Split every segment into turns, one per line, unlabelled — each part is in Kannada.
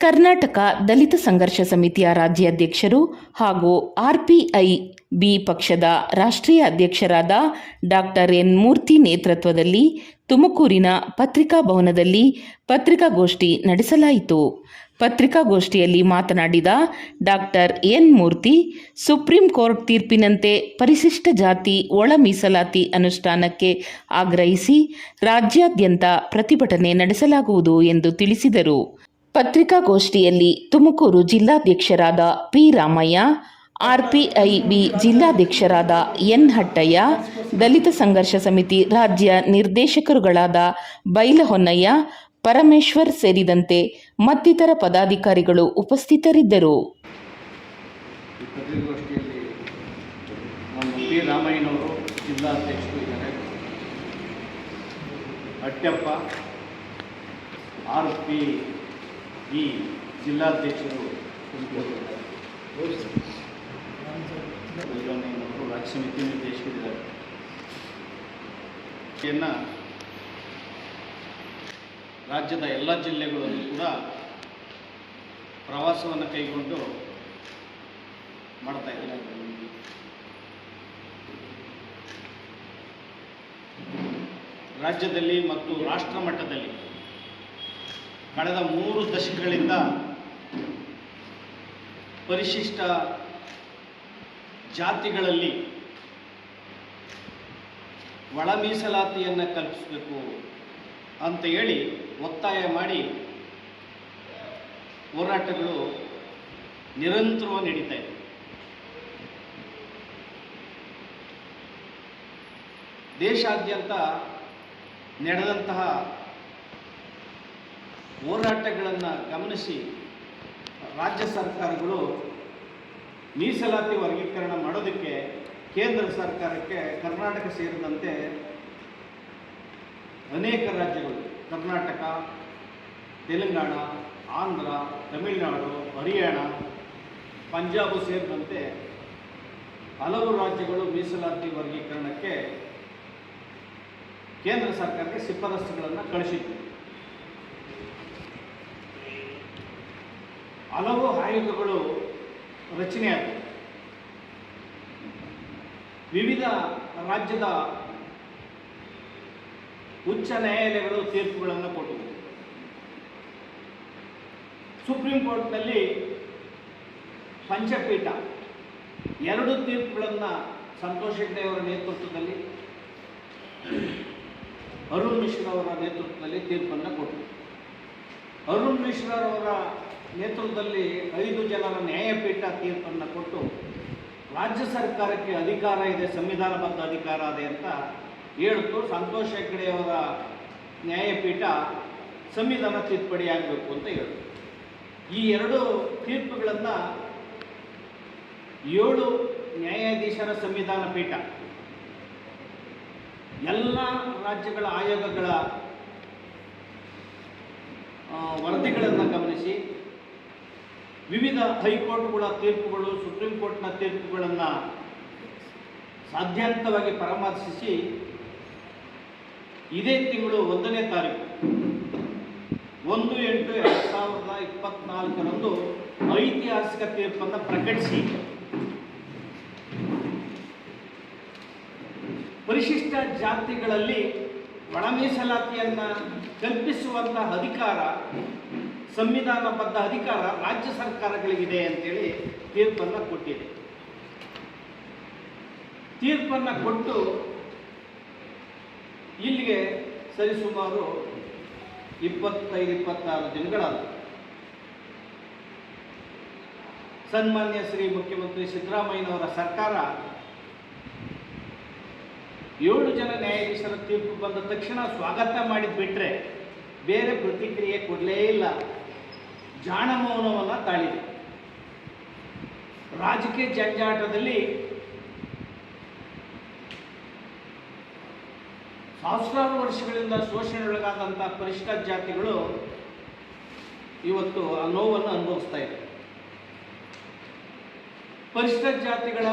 ಕರ್ನಾಟಕ ದಲಿತ ಸಂಘರ್ಷ ಸಮಿತಿಯ ರಾಜ್ಯಾಧ್ಯಕ್ಷರು ಹಾಗೂ ಆರ್ಪಿಐ-ಬಿ ಪಕ್ಷದ ರಾಷ್ಟ್ರೀಯ ಅಧ್ಯಕ್ಷರಾದ ಡಾಕ್ಟರ್ ಎನ್ ಮೂರ್ತಿ ನೇತೃತ್ವದಲ್ಲಿ ತುಮಕೂರಿನ ಪತ್ರಿಕಾ ಭವನದಲ್ಲಿ ಪತ್ರಿಕಾಗೋಷ್ಠಿ ನಡೆಸಲಾಯಿತು. ಪತ್ರಿಕಾಗೋಷ್ಠಿಯಲ್ಲಿ ಮಾತನಾಡಿದ ಡಾಕ್ಟರ್ ಎನ್ ಮೂರ್ತಿ, ಸುಪ್ರೀಂ ಕೋರ್ಟ್ ತೀರ್ಪಿನಂತೆ ಪರಿಶಿಷ್ಟ ಜಾತಿ ಒಳ ಮೀಸಲಾತಿ ಅನುಷ್ಠಾನಕ್ಕೆ ಆಗ್ರಹಿಸಿ ರಾಜ್ಯಾದ್ಯಂತ ಪ್ರತಿಭಟನೆ ನಡೆಸಲಾಗುವುದು ಎಂದು ತಿಳಿಸಿದರು. ಪತ್ರಿಕಾಗೋಷ್ಠಿಯಲ್ಲಿ ತುಮಕೂರು ಜಿಲ್ಲಾಧ್ಯಕ್ಷರಾದ ಪಿ ರಾಮಯ್ಯ, ಆರ್ಪಿಐ-ಬಿ ಜಿಲ್ಲಾಧ್ಯಕ್ಷರಾದ ಎನ್ ಹಟ್ಟಯ್ಯ, ದಲಿತ ಸಂಘರ್ಷ ಸಮಿತಿ ರಾಜ್ಯ ನಿರ್ದೇಶಕರುಗಳಾದ ಬೈಲಹೊನ್ನಯ್ಯ, ಪರಮೇಶ್ವರ್ ಸೇರಿದಂತೆ ಮತ್ತಿತರ ಪದಾಧಿಕಾರಿಗಳು ಉಪಸ್ಥಿತರಿದ್ದರು.
ಪತ್ರಿಕಾಗೋಷ್ಠಿಯಲ್ಲಿ ಪಿ ರಾಮಯ್ಯನವರು ಜಿಲ್ಲಾಧ್ಯಕ್ಷರು ಇದ್ದಾರೆ, ಹಟ್ಟಪ್ಪ ಆರ್ಪಿಐ ಜಿಲ್ಲಾಧ್ಯಕ್ಷರು ರಾಜ್ಯ ಸಮಿತಿ ನಿರ್ದೇಶಕರಿದ್ದಾರೆ. ರಾಜ್ಯದ ಎಲ್ಲ ಜಿಲ್ಲೆಗಳಲ್ಲೂ ಕೂಡ ಪ್ರವಾಸವನ್ನು ಕೈಗೊಂಡು ಮಾಡ್ತಾ ಇದ್ದಾರೆ. ರಾಜ್ಯದಲ್ಲಿ ಮತ್ತು ರಾಷ್ಟ್ರ ಮಟ್ಟದಲ್ಲಿ ಕಳೆದ 3 ದಶಕಗಳಿಂದ ಪರಿಶಿಷ್ಟ ಜಾತಿಗಳಲ್ಲಿ ಒಳ ಮೀಸಲಾತಿಯನ್ನು ಕಲ್ಪಿಸಬೇಕು ಅಂತ ಹೇಳಿ ಒತ್ತಾಯ ಮಾಡಿ ಹೋರಾಟಗಳು ನಿರಂತರವಾಗಿ ನಡೀತಾ ಇದೆ. ದೇಶಾದ್ಯಂತ ನಡೆದಂತಹ ಹೋರಾಟಗಳನ್ನು ಗಮನಿಸಿ ರಾಜ್ಯ ಸರ್ಕಾರಗಳು ಮೀಸಲಾತಿ ವರ್ಗೀಕರಣ ಮಾಡೋದಕ್ಕೆ ಕೇಂದ್ರ ಸರ್ಕಾರಕ್ಕೆ ಕರ್ನಾಟಕ ಸೇರಿದಂತೆ ಅನೇಕ ರಾಜ್ಯಗಳು, ಕರ್ನಾಟಕ, ತೆಲಂಗಾಣ, ಆಂಧ್ರ, ತಮಿಳುನಾಡು, ಹರಿಯಾಣ, ಪಂಜಾಬ್ ಸೇರಿದಂತೆ ಹಲವು ರಾಜ್ಯಗಳು ಮೀಸಲಾತಿ ವರ್ಗೀಕರಣಕ್ಕೆ ಕೇಂದ್ರ ಸರ್ಕಾರಕ್ಕೆ ಶಿಫಾರಸುಗಳನ್ನು ಕಳಿಸಿತ್ತು. ಹಲವು ಆಯೋಗಗಳು ರಚನೆಯಾದವು. ವಿವಿಧ ರಾಜ್ಯದ ಉಚ್ಚ ನ್ಯಾಯಾಲಯಗಳು ತೀರ್ಪುಗಳನ್ನು ಕೊಟ್ಟವು. ಸುಪ್ರೀಂ ಕೋರ್ಟ್ನಲ್ಲಿ ಪಂಚಪೀಠ 2 ತೀರ್ಪುಗಳನ್ನು ಸಂತೋಷ್ ಹೆಗ್ಡೆ ಅವರ ನೇತೃತ್ವದಲ್ಲಿ, ಅರುಣ್ ಮಿಶ್ರಾ ಅವರ ನೇತೃತ್ವದಲ್ಲಿ ತೀರ್ಪನ್ನು ಕೊಟ್ಟರು. ಅರುಣ್ ಮಿಶ್ರಾ ಅವರ ನೇತೃತ್ವದಲ್ಲಿ 5 ಜನರ ನ್ಯಾಯಪೀಠ ತೀರ್ಪನ್ನು ಕೊಟ್ಟು ರಾಜ್ಯ ಸರ್ಕಾರಕ್ಕೆ ಅಧಿಕಾರ ಇದೆ, ಸಂವಿಧಾನಬದ್ಧ ಅಧಿಕಾರ ಇದೆ ಅಂತ ಹೇಳಿತು. ಸಂತೋಷ್ ಹೆಗ್ಡೆಯವರ ನ್ಯಾಯಪೀಠ ಸಂವಿಧಾನ ತಿದ್ದುಪಡಿ ಆಗಬೇಕು ಅಂತ ಹೇಳಿತು. ಈ 2 ತೀರ್ಪುಗಳನ್ನು 7 ನ್ಯಾಯಾಧೀಶರ ಸಂವಿಧಾನ ಪೀಠ ಎಲ್ಲ ರಾಜ್ಯಗಳ ಆಯೋಗಗಳ ವರದಿಗಳನ್ನು ಗಮನಿಸಿ ವಿವಿಧ ಹೈಕೋರ್ಟ್ಗಳ ತೀರ್ಪುಗಳು, ಸುಪ್ರೀಂ ಕೋರ್ಟ್ನ ತೀರ್ಪುಗಳನ್ನು ಸಾಧ್ಯಾಂತವಾಗಿ ಪರಾಮರ್ಶಿಸಿ ಇದೇ ತಿಂಗಳು 1ನೇ ತಾರೀಕು 1/8/2024 ಐತಿಹಾಸಿಕ ತೀರ್ಪನ್ನು ಪ್ರಕಟಿಸಿ ಪರಿಶಿಷ್ಟ ಜಾತಿಗಳಲ್ಲಿ ಒಳ ಮೀಸಲಾತಿಯನ್ನು ಕಲ್ಪಿಸುವಂತಹ ಅಧಿಕಾರ, ಸಂವಿಧಾನಬದ್ಧ ಅಧಿಕಾರ ರಾಜ್ಯ ಸರ್ಕಾರಗಳಿಗಿದೆ ಅಂತೇಳಿ ತೀರ್ಪನ್ನು ಕೊಟ್ಟಿದೆ. ತೀರ್ಪನ್ನು ಕೊಟ್ಟು ಇಲ್ಲಿಗೆ ಸರಿಸುಮಾರು 25-26 ದಿನಗಳಾದ ಸನ್ಮಾನ್ಯ ಶ್ರೀ ಮುಖ್ಯಮಂತ್ರಿ ಸಿದ್ದರಾಮಯ್ಯನವರ ಸರ್ಕಾರ 7 ಜನ ನ್ಯಾಯಾಧೀಶರ ತೀರ್ಪು ಬಂದ ತಕ್ಷಣ ಸ್ವಾಗತ ಮಾಡಿದ್ಬಿಟ್ರೆ ಬೇರೆ ಪ್ರತಿಕ್ರಿಯೆ ಕೊಡಲೇ ಇಲ್ಲ. ಜಾಣ ಮೌನವನ್ನು ತಾಳಿದೆ. ರಾಜಕೀಯ ಜಂಜಾಟದಲ್ಲಿ ಸಹಸ್ರಾರು ವರ್ಷಗಳಿಂದ ಶೋಷಣೆಗೊಳಗಾದಂಥ ಪರಿಶಿಷ್ಟ ಜಾತಿಗಳು ಇವತ್ತು ಆ ನೋವನ್ನು ಅನುಭವಿಸ್ತಾ ಇದೆ. ಪರಿಶಿಷ್ಟ ಜಾತಿಗಳ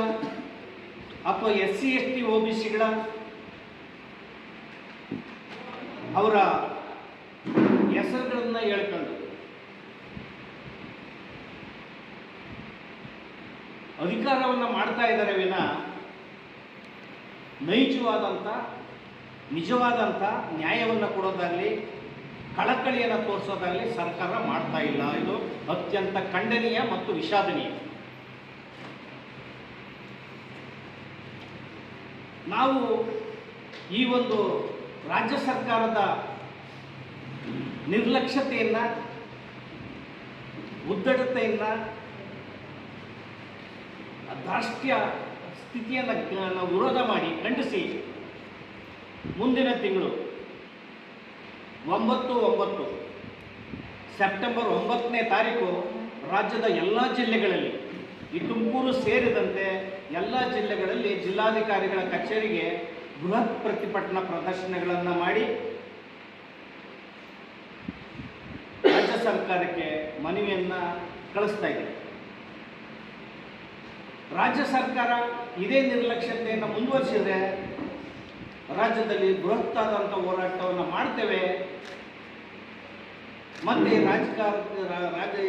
ಅಥವಾ SC ST OBCಗಳ ಅವರ ಹೆಸರುಗಳನ್ನು ಹೇಳ್ಕೊಂಡು ಅಧಿಕಾರವನ್ನು ಮಾಡ್ತಾ ಇದ್ದಾರೆ ವಿನ ನೈಜವಾದಂಥ ನಿಜವಾದಂಥ ನ್ಯಾಯವನ್ನು ಕೊಡೋದಾಗಲಿ ಕಳಕಳಿಯನ್ನು ತೋರಿಸೋದಾಗಲಿ ಸರ್ಕಾರ ಮಾಡ್ತಾ ಇಲ್ಲ. ಇದು ಅತ್ಯಂತ ಖಂಡನೀಯ ಮತ್ತು ವಿಷಾದನೀಯ. ನಾವು ಈ ಒಂದು ರಾಜ್ಯ ಸರ್ಕಾರದ ನಿರ್ಲಕ್ಷ್ಯತೆಯನ್ನು, ಉದ್ದಟತೆಯನ್ನು, ಧಾರ್ಷ್ಟ್ಯ ಸ್ಥಿತಿಯನ್ನು ನಾವು ವಿರೋಧ ಮಾಡಿ ಖಂಡಿಸಿ ಮುಂದಿನ ತಿಂಗಳು 9/9 ಸೆಪ್ಟೆಂಬರ್ 9ನೇ ತಾರೀಕು ರಾಜ್ಯದ ಎಲ್ಲ ಜಿಲ್ಲೆಗಳಲ್ಲಿ, ಈ ತುಮಕೂರು ಸೇರಿದಂತೆ ಎಲ್ಲ ಜಿಲ್ಲೆಗಳಲ್ಲಿ ಜಿಲ್ಲಾಧಿಕಾರಿಗಳ ಕಚೇರಿಗೆ ಬೃಹತ್ ಪ್ರತಿಭಟನಾ ಪ್ರದರ್ಶನಗಳನ್ನು ಮಾಡಿ ರಾಜ್ಯ ಸರ್ಕಾರಕ್ಕೆ ಮನವಿಯನ್ನು ಕಳಿಸ್ತಾ ಇದೆ. ರಾಜ್ಯ ಸರ್ಕಾರ ಇದೇ ನಿರ್ಲಕ್ಷ್ಯತೆಯನ್ನು ಮುಂದುವರಿಸಿದರೆ ರಾಜ್ಯದಲ್ಲಿ ಬೃಹತ್ತಾದಂಥ ಹೋರಾಟವನ್ನು ಮಾಡ್ತೇವೆ. ಮತ್ತು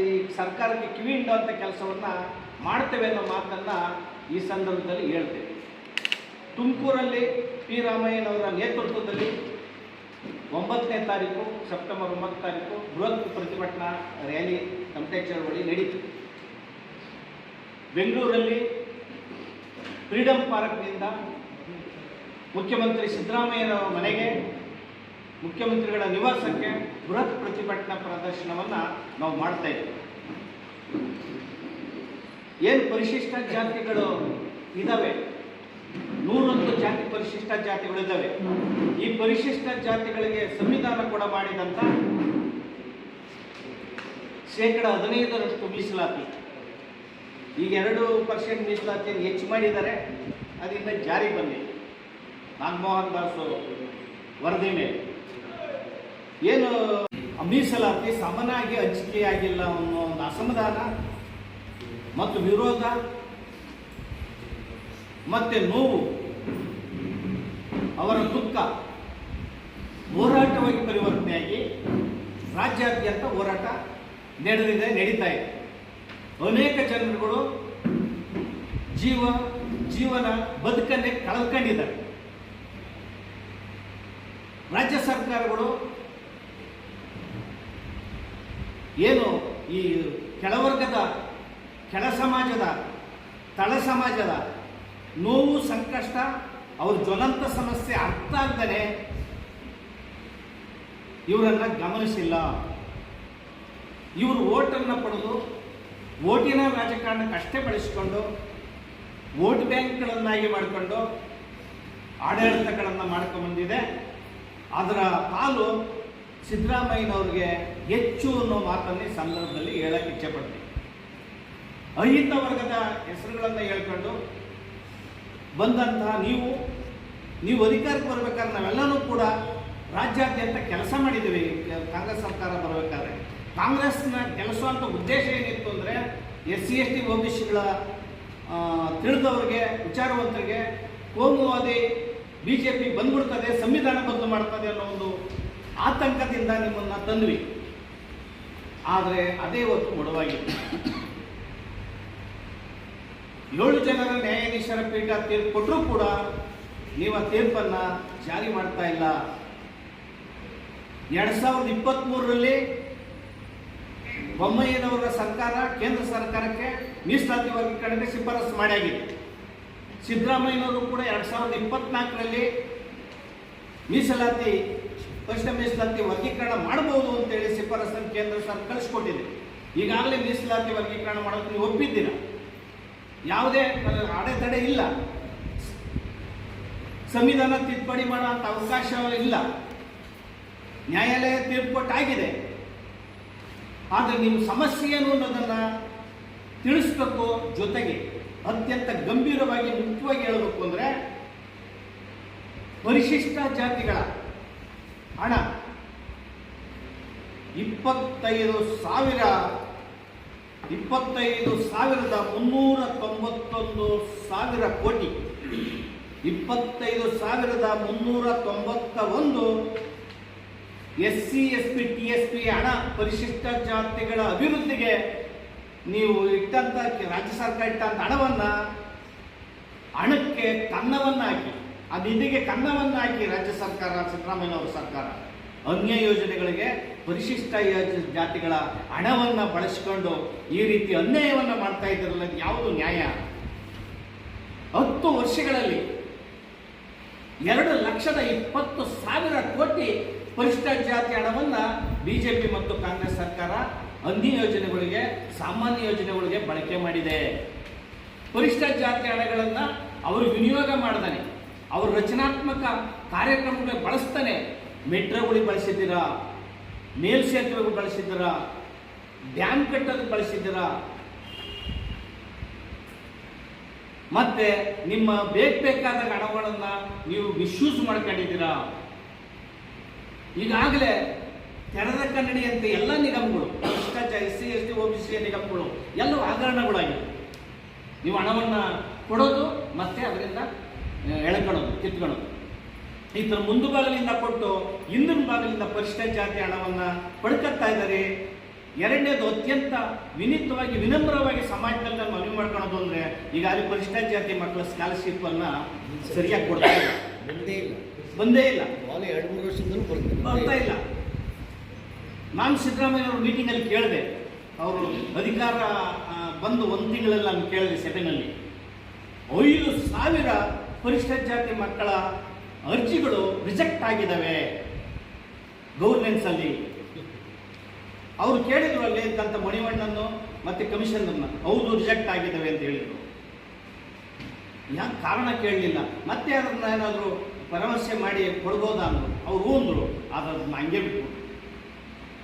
ಈ ಸರ್ಕಾರಕ್ಕೆ ಕಿವಿ ಹಿಂಡುವಂಥ ಕೆಲಸವನ್ನು ಮಾಡ್ತೇವೆ ಅನ್ನೋ ಮಾತನ್ನು ಈ ಸಂದರ್ಭದಲ್ಲಿ ಹೇಳ್ತೇವೆ. ತುಮಕೂರಲ್ಲಿ ಪಿ ರಾಮಯ್ಯನವರ ನೇತೃತ್ವದಲ್ಲಿ 9ನೇ ತಾರೀಕು ಸೆಪ್ಟೆಂಬರ್ 9 ತಾರೀಕು ಬೃಹತ್ ಪ್ರತಿಭಟನಾ ರ್ಯಾಲಿ ತಮಟೆ ಚಳವಳಿ ನಡೀತು. ಬೆಂಗಳೂರಲ್ಲಿ ಫ್ರೀಡಂ ಪಾರ್ಕ್ನಿಂದ ಮುಖ್ಯಮಂತ್ರಿ ಸಿದ್ದರಾಮಯ್ಯನವರ ಮನೆಗೆ, ಮುಖ್ಯಮಂತ್ರಿಗಳ ನಿವಾಸಕ್ಕೆ ಬೃಹತ್ ಪ್ರತಿಭಟನಾ ಪ್ರದರ್ಶನವನ್ನು ನಾವು ಮಾಡ್ತಾ ಇದ್ದೀವಿ. ಏನು ಪರಿಶಿಷ್ಟ ಜಾತಿಗಳು ಇದ್ದಾವೆ, 110 ಜಾತಿ ಪರಿಶಿಷ್ಟ ಜಾತಿಗಳಿದ್ದಾವೆ. ಈ ಪರಿಶಿಷ್ಟ ಜಾತಿಗಳಿಗೆ ಸಂವಿಧಾನ ಕೂಡ ಮಾಡಿದಂಥ 15% ಮೀಸಲಾತಿ, ಈಗ 2% ಮೀಸಲಾತಿಯನ್ನು ಹೆಚ್ಚು ಮಾಡಿದ್ದಾರೆ. ಅದರಿಂದ ಜಾರಿ ಬಂದಿದೆ ನಾಗಮೋಹನ್ ದಾಸ್ ವರದಿ ಮೇಲೆ. ಏನು ಮೀಸಲಾತಿ ಸಮನಾಗಿ ಹಂಚಿಕೆಯಾಗಿಲ್ಲ ಅನ್ನೋ ಒಂದು ಅಸಮಾಧಾನ ಮತ್ತು ವಿರೋಧ ಮತ್ತು ನೋವು, ಅವರ ದುಃಖ ಹೋರಾಟವಾಗಿ ಪರಿವರ್ತನೆಯಾಗಿ ರಾಜ್ಯಾದ್ಯಂತ ಹೋರಾಟ ನಡೀತಾ ಇದೆ. ಅನೇಕ ಜನರುಗಳು ಜೀವನ ಬದುಕನ್ನೇ ಕಳ್ಕೊಂಡಿದ್ದಾರೆ. ರಾಜ್ಯ ಸರ್ಕಾರಗಳು ಏನು ಈ ಕೆಳವರ್ಗದ, ಕೆಳ ಸಮಾಜದ, ತಳ ಸಮಾಜದ ನೋವು, ಸಂಕಷ್ಟ, ಅವ್ರ ಜ್ವಲಂತ ಸಮಸ್ಯೆ ಅರ್ಥ ಆಗ್ದೇ ಇವರನ್ನು ಗಮನಿಸಿಲ್ಲ. ಇವರು ಓಟನ್ನು ಪಡೆದು ಓಟಿನ ರಾಜಕಾರಣಕ್ಕೆ ಅಷ್ಟೇ ಬಳಸಿಕೊಂಡು ವೋಟ್ ಬ್ಯಾಂಕ್ಗಳನ್ನಾಗಿ ಮಾಡಿಕೊಂಡು ಆಡಳಿತಗಳನ್ನು ಮಾಡ್ಕೊಂಡ್ಬಂದಿದೆ. ಅದರ ಪಾಲು ಸಿದ್ದರಾಮಯ್ಯನವ್ರಿಗೆ ಹೆಚ್ಚು ಅನ್ನೋ ಮಾತನ್ನೇ ಸಂದರ್ಭದಲ್ಲಿ ಹೇಳಕ್ಕೆ ಇಚ್ಛೆಪಡ್ತೀನಿ. ಅಹಿತ ವರ್ಗದ ಹೆಸರುಗಳನ್ನು ಹೇಳ್ಕೊಂಡು ಬಂದಂತಹ ನೀವು ಅಧಿಕಾರಕ್ಕೆ ಬರಬೇಕಾದ್ರೆ ನಾವೆಲ್ಲನೂ ಕೂಡ ರಾಜ್ಯಾದ್ಯಂತ ಕೆಲಸ ಮಾಡಿದ್ದೀವಿ. ಕಾಂಗ್ರೆಸ್ ಸರ್ಕಾರ ಬರಬೇಕಾದ್ರೆ ಕಾಂಗ್ರೆಸ್ನ ಕೆಲಸ ಅಂತ ಉದ್ದೇಶ ಏನಿತ್ತು ಅಂದರೆ SC/ST OBCಗಳ ತಿಳಿದವ್ರಿಗೆ, ವಿಚಾರವಂತರಿಗೆ ಕೋಮುವಾದಿ BJP ಬಂದ್ಬಿಡ್ತದೆ, ಸಂವಿಧಾನ ಬದಲು ಮಾಡ್ತದೆ ಅನ್ನೋ ಒಂದು ಆತಂಕದಿಂದ ನಿಮ್ಮನ್ನು ತಂದ್ವಿ. ಆದರೆ ಅದೇ ಹೊತ್ತು ಮೊಡವಾಗಿದೆ. 7 ಜನರ ನ್ಯಾಯಾಧೀಶರ ಪೀಠ ತೀರ್ಪು ಕೊಟ್ಟರೂ ಕೂಡ ನೀವು ಆ ತೀರ್ಪನ್ನು ಜಾರಿ ಮಾಡ್ತಾ ಇಲ್ಲ. 2023ರಲ್ಲಿ ಬೊಮ್ಮಾಯಿಯವರ ಸರ್ಕಾರ ಕೇಂದ್ರ ಸರ್ಕಾರಕ್ಕೆ ಮೀಸಲಾತಿ ವರ್ಗೀಕರಣಕ್ಕೆ ಶಿಫಾರಸು ಮಾಡಿಯಾಗಿದೆ. ಸಿದ್ದರಾಮಯ್ಯನವರು ಕೂಡ 2024ರಲ್ಲಿ ಪರಿಶಿಷ್ಟ ಮೀಸಲಾತಿ ವರ್ಗೀಕರಣ ಮಾಡಬಹುದು ಅಂತೇಳಿ ಶಿಫಾರಸನ್ನು ಕೇಂದ್ರ ಸರ್ಕಾರ ಕಳಿಸ್ಕೊಟ್ಟಿದೆ. ಈಗಾಗಲೇ ಮೀಸಲಾತಿ ವರ್ಗೀಕರಣ ಮಾಡೋದು ನೀವು ಒಪ್ಪಿದ್ದೀರ, ಯಾವುದೇ ಅಡೆತಡೆ ಇಲ್ಲ, ಸಂವಿಧಾನ ತಿದ್ದುಪಡಿ ಮಾಡುವಂಥ ಅವಕಾಶ ಇಲ್ಲ, ನ್ಯಾಯಾಲಯ ತೀರ್ಪು ಕೊಟ್ಟಾಗಿದೆ. ಆದರೆ ನೀವು ಸಮಸ್ಯೆ ಏನು ಅನ್ನೋದನ್ನು ತಿಳಿಸ್ಬೇಕು. ಜೊತೆಗೆ ಅತ್ಯಂತ ಗಂಭೀರವಾಗಿ ಮುಖ್ಯವಾಗಿ ಹೇಳಬೇಕು ಅಂದರೆ ಪರಿಶಿಷ್ಟ ಜಾತಿಗಳ ಹಣ 25,391 ಕೋಟಿ, 25,391 SC/ST TSP ಹಣ ಪರಿಶಿಷ್ಟ ಜಾತಿಗಳ ಅಭಿವೃದ್ಧಿಗೆ ನೀವು ಇಟ್ಟಂಥ ರಾಜ್ಯ ಸರ್ಕಾರ ಇಟ್ಟಂಥ ಹಣಕ್ಕೆ ಕನ್ನವನ್ನು ಹಾಕಿ, ಆ ನಿಧಿಗೆ ಕನ್ನವನ್ನು ಹಾಕಿ ರಾಜ್ಯ ಸರ್ಕಾರ, ಸಿದ್ದರಾಮಯ್ಯನವರ ಸರ್ಕಾರ ಅನ್ಯ ಯೋಜನೆಗಳಿಗೆ ಪರಿಶಿಷ್ಟ ಜಾತಿಗಳ ಹಣವನ್ನು ಬಳಸಿಕೊಂಡು ಈ ರೀತಿ ಅನ್ಯಾಯವನ್ನು ಮಾಡ್ತಾ ಇದ್ದಾರಲ್ಲ, ಇದು ಯಾವುದು ನ್ಯಾಯ? 10 ವರ್ಷಗಳಲ್ಲಿ 2,20,000 ಕೋಟಿ ಪರಿಶಿಷ್ಟ ಜಾತಿ ಹಣವನ್ನು ಬಿಜೆಪಿ ಮತ್ತು ಕಾಂಗ್ರೆಸ್ ಸರ್ಕಾರ ಅನ್ಯ ಯೋಜನೆಗಳಿಗೆ, ಸಾಮಾನ್ಯ ಯೋಜನೆಗಳಿಗೆ ಬಳಕೆ ಮಾಡಿದೆ. ಪರಿಶಿಷ್ಟ ಜಾತಿ ಹಣಗಳನ್ನು ಅವರು ವಿನಿಯೋಗ ಮಾಡ್ತಾನೆ, ಅವರು ರಚನಾತ್ಮಕ ಕಾರ್ಯಕ್ರಮಗಳಿಗೆ ಬಳಸ್ತಾನೆ. ಮೆಟ್ರೋಗಳಿಗೆ ಬಳಸಿದ್ದೀರಾ, ಮೇಲ್ಸೇತುವೆಗಳು ಬಳಸಿದ್ದೀರಾ, ಡ್ಯಾಮ್ ಕಟ್ಟೋದಕ್ಕೆ ಬಳಸಿದ್ದೀರಾ, ಮತ್ತೆ ನಿಮ್ಮ ಬೇಕಾದ ಹಣಗಳನ್ನು ನೀವು ಮಿಸ್ಯೂಸ್ ಮಾಡ್ಕೊಂಡಿದ್ದೀರಾ. ಈಗಾಗಲೇ ತೆರೆದ ಕನ್ನಡಿಯಂತೆ ಎಲ್ಲ ನಿಗಮಗಳು, ಭ್ರಷ್ಟಾಚಾರ, SC ST OBC ನಿಗಮಗಳು ಎಲ್ಲವೂ ಹಗರಣಗಳಾಗಿವೆ. ನೀವು ಹಣವನ್ನು ಕೊಡೋದು ಮತ್ತೆ ಅದರಿಂದ ಎಳ್ಕೊಳ್ಳೋದು, ಕಿತ್ಕೊಳ್ಳೋದು, ಈ ಥರ ಮುಂದು ಭಾಗದಿಂದ ಕೊಟ್ಟು ಹಿಂದಿನ ಭಾಗದಿಂದ ಪರಿಶಿಷ್ಟ ಜಾತಿ ಹಣವನ್ನು ಪಡ್ಕೊಳ್ತಾ ಇದ್ದಾರೆ. ಎರಡನೇದು, ಅತ್ಯಂತ ವಿನಮ್ರವಾಗಿ ಸಮಾಜದಲ್ಲಿ ನಾನು ಮನವಿ ಮಾಡ್ಕೊಳ್ಳೋದು ಅಂದರೆ, ಈಗ ಅಲ್ಲಿ ಪರಿಶಿಷ್ಟ ಜಾತಿ ಮಕ್ಕಳ ಸ್ಕಾಲರ್ಶಿಪ್ಪನ್ನು ಸರಿಯಾಗಿ ಕೊಡ್ತಾ ಇಲ್ಲ, ಬಂದೇ ಇಲ್ಲ,
2-3 ವರ್ಷದಿಂದಲೂ
ಬರ್ತಾ ಇಲ್ಲ. ನಾನು ಸಿದ್ದರಾಮಯ್ಯವ್ರ ಮೀಟಿಂಗಲ್ಲಿ ಕೇಳಿದೆ, ಅವರು ಅಧಿಕಾರ ಬಂದು 1 ತಿಂಗಳಲ್ಲಿ ನಾನು ಕೇಳಿದೆ ಸಭೆಯಲ್ಲಿ, 5,000 ಪರಿಶಿಷ್ಟ ಜಾತಿ ಮಕ್ಕಳ ಅರ್ಜಿಗಳು ರಿಜೆಕ್ಟ್ ಆಗಿದ್ದಾವೆ ಗೌರ್ನೆನ್ಸಲ್ಲಿ. ಅವರು ಕೇಳಿದ್ರು ಅಲ್ಲಿ ಇದ್ದಂಥ ಮಣಿವಣ್ಣನ್ನು ಮತ್ತು ಕಮಿಷನರ್ನ, ಹೌದು ರಿಜೆಕ್ಟ್ ಆಗಿದ್ದಾವೆ ಅಂತ ಹೇಳಿದರು. ಯಾಕೆ ಕಾರಣ ಕೇಳಲಿಲ್ಲ, ಮತ್ತೆ ಅದನ್ನ ಏನಾದರೂ ಪರಾಮರ್ಶೆ ಮಾಡಿ ಕೊಡ್ಬೋದಾ ಅಂದರು. ಅವ್ರು ಅಂದರು, ಅದನ್ನ ಹಂಗೆ ಬಿಟ್ಟು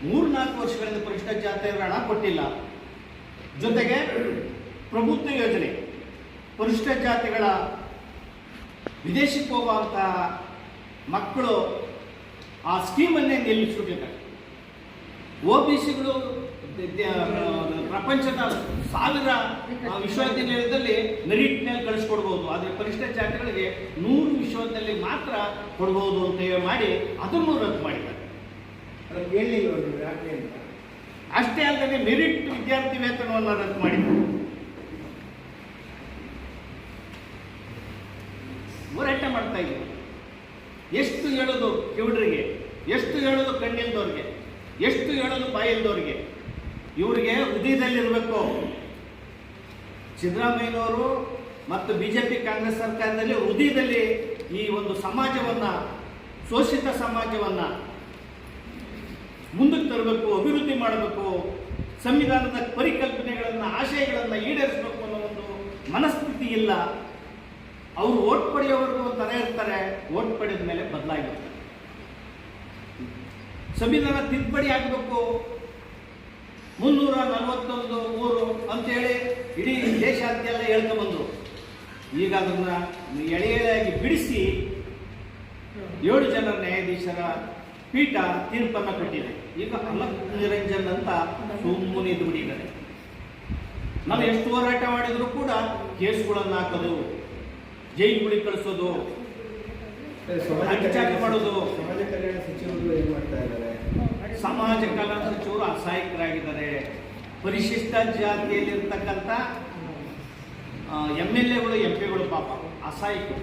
3-4 ವರ್ಷಗಳಿಂದ ಪರಿಶಿಷ್ಟ ಜಾತಿಯವರು ಹಣ ಕೊಟ್ಟಿಲ್ಲ. ಜೊತೆಗೆ ಪ್ರಭುತ್ವ ಯೋಜನೆ, ಪರಿಶಿಷ್ಟ ಜಾತಿಗಳ ವಿದೇಶಕ್ಕೆ ಹೋಗುವಂಥ ಮಕ್ಕಳು ಆ ಸ್ಕೀಮನ್ನೇ ನಿಲ್ಲಿಸ್ಬಿಟ್ಟಿದ್ದಾರೆ. OBCಗಳು ಪ್ರಪಂಚದ 1000 ವಿಶ್ವವಿದ್ಯಾನಿಲಯದಲ್ಲಿ ಮೆರಿಟ್ನಲ್ಲಿ ಕಳಿಸ್ಕೊಡ್ಬೋದು, ಆದರೆ ಪರಿಶಿಷ್ಟ ಜಾತಿಗಳಿಗೆ 100 ವಿಶ್ವವಿದ್ಯಾಲಯ ಮಾತ್ರ ಕೊಡ್ಬೋದು ಅಂತ ಮಾಡಿ ಅದನ್ನು ರದ್ದು ಮಾಡಿದ್ದಾರೆ. ಅಷ್ಟೇ ಅಲ್ಲದೆ ಮೆರಿಟ್ ವಿದ್ಯಾರ್ಥಿ ವೇತನವನ್ನು ರದ್ದು ಮಾಡಿದ್ದಾರೆ. ಹೋರಾಟ ಮಾಡ್ತಾ ಇದ್ದೀವಿ. ಎಷ್ಟು ಹೇಳೋದು ಕಿವುಡರಿಗೆ, ಎಷ್ಟು ಹೇಳೋದು ಕಣ್ಣಿಲ್ದವ್ರಿಗೆ, ಎಷ್ಟು ಹೇಳೋದು ಬಾಯಿಲ್ದವ್ರಿಗೆ. ಇವರಿಗೆ ಹೃದಯದಲ್ಲಿರಬೇಕು. ಸಿದ್ದರಾಮಯ್ಯನವರು ಮತ್ತು ಬಿಜೆಪಿ ಕಾಂಗ್ರೆಸ್ ಸರ್ಕಾರದಲ್ಲಿ ಹೃದಯದಲ್ಲಿ ಈ ಒಂದು ಸಮಾಜವನ್ನು, ಶೋಷಿತ ಸಮಾಜವನ್ನು ಮುಂದಕ್ಕೆ ತರಬೇಕು, ಅಭಿವೃದ್ಧಿ ಮಾಡಬೇಕು, ಸಂವಿಧಾನದ ಪರಿಕಲ್ಪನೆಗಳನ್ನು, ಆಶಯಗಳನ್ನು ಈಡೇರಿಸಬೇಕು ಅನ್ನೋ ಒಂದು ಮನಸ್ಥಿತಿ ಇಲ್ಲ. ಅವರು ಓಟ್ ಪಡೆಯೋವರೆಗೂ ತರ ಇರ್ತಾರೆ, ಓಟ್ ಪಡೆದ ಮೇಲೆ ಬದಲಾಗಿರ್ತಾರೆ. ಸಂವಿಧಾನ ತಿದ್ದುಪಡಿ ಆಗಬೇಕು, 341 ಊರು ಅಂತೇಳಿ ಇಡೀ ದೇಶಾದ್ಯಂತ ಹೇಳ್ಕೊಂಡ್ಬಂದರು. ಈಗ ಅದನ್ನು ಎಳೆಯಾಗಿ ಬಿಡಿಸಿ 7 ಜನ ನ್ಯಾಯಾಧೀಶರ ಪೀಠ ತೀರ್ಪನ್ನು ಕೊಟ್ಟಿದೆ. ಈಗ ಅಲಕ್ ನಿರಂಜನ್ ಅಂತ ಸುಮ್ಮನೆ ಇದ್ದು ಬಿಟ್ಟಿದ್ದಾರೆ. ನಾವು ಎಷ್ಟು ಹೋರಾಟ ಮಾಡಿದ್ರು ಕೂಡ ಕೇಸ್ಗಳನ್ನು ಹಾಕೋದು, ಜೈಲುಗಳಿಗೆ ಕಳಿಸೋದು, ಅಟ್ಯಾಕ್ ಮಾಡೋದು.
ಸಮಾಜ ಕಲ್ಯಾಣ ಸಚಿವರು ಏನು ಮಾಡ್ತಾ ಇದ್ದಾರೆ?
ಸಮಾಜ ಕಲ್ಯಾಣ ಸಚಿವರು ಅಸಹಾಯಕರಾಗಿದ್ದಾರೆ. ಪರಿಶಿಷ್ಟ ಜಾತಿಯಲ್ಲಿರ್ತಕ್ಕಂಥ MLAಗಳು, MP ಗಳು ಪಾಪ ಅಸಹಾಯಕರು.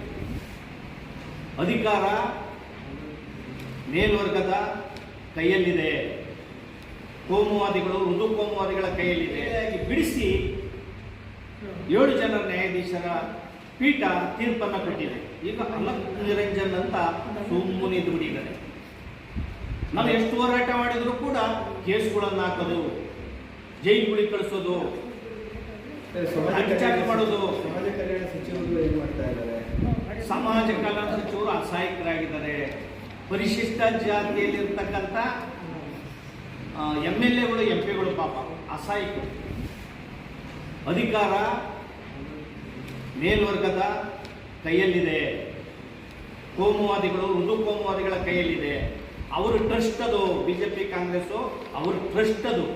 ಅಧಿಕಾರ ಮೇಲ್ವರ್ಗದ ಕೈಯಲ್ಲಿದೆ, ಕೋಮುವಾದಿಗಳು, ಮೃದು ಕೋಮುವಾದಿಗಳ ಕೈಯಲ್ಲಿದೆ. ಬಿಡಿಸಿ 7 ಜನ ನ್ಯಾಯಾಧೀಶರ ಪೀಠ ತೀರ್ಪನ್ನು ಕೊಟ್ಟಿದೆ. ಈಗ ಅಲಕ್ ನಿರಂಜನ್ ಅಂತ ಸುಮ್ಮನೆ ಇದ್ದು ಬಿಟ್ಟಿದ್ದಾರೆ. ನಾವು ಎಷ್ಟು ಹೋರಾಟ ಮಾಡಿದ್ರು ಕೂಡ ಕೇಸ್ಗಳನ್ನು ಹಾಕೋದು, ಜೈಲುಗಳಿಗೆ ಕಳಿಸೋದು, ಅಟ್ಯಾಕ್ ಮಾಡೋದು.
ಸಮಾಜ ಕಲ್ಯಾಣ ಸಚಿವರು ಏನು ಮಾಡ್ತಾ ಇದ್ದಾರೆ?
ಸಮಾಜ ಕಲ್ಯಾಣ ಸಚಿವರು ಅಸಹಾಯಕರಾಗಿದ್ದಾರೆ. ಪರಿಶಿಷ್ಟ ಜಾತಿಯಲ್ಲಿರ್ತಕ್ಕಂಥ MLAಗಳು, MP ಗಳು ಪಾಪ ಅಸಹಾಯಕರು. ಅಧಿಕಾರ ಮೇಲ್ವರ್ಗದ ಕೈಯಲ್ಲಿದೆ, ಕೋಮುವಾದಿಗಳು, ಮೃದು ಕೋಮುವಾದಿಗಳ ಕೈಯಲ್ಲಿದೆ. ಅವರು ಟ್ರಸ್ಟ್ ಅದು, ಬಿಜೆಪಿ ಕಾಂಗ್ರೆಸ್ಸು ಅವ್ರ ಟ್ರಸ್ಟ್ ಅದು.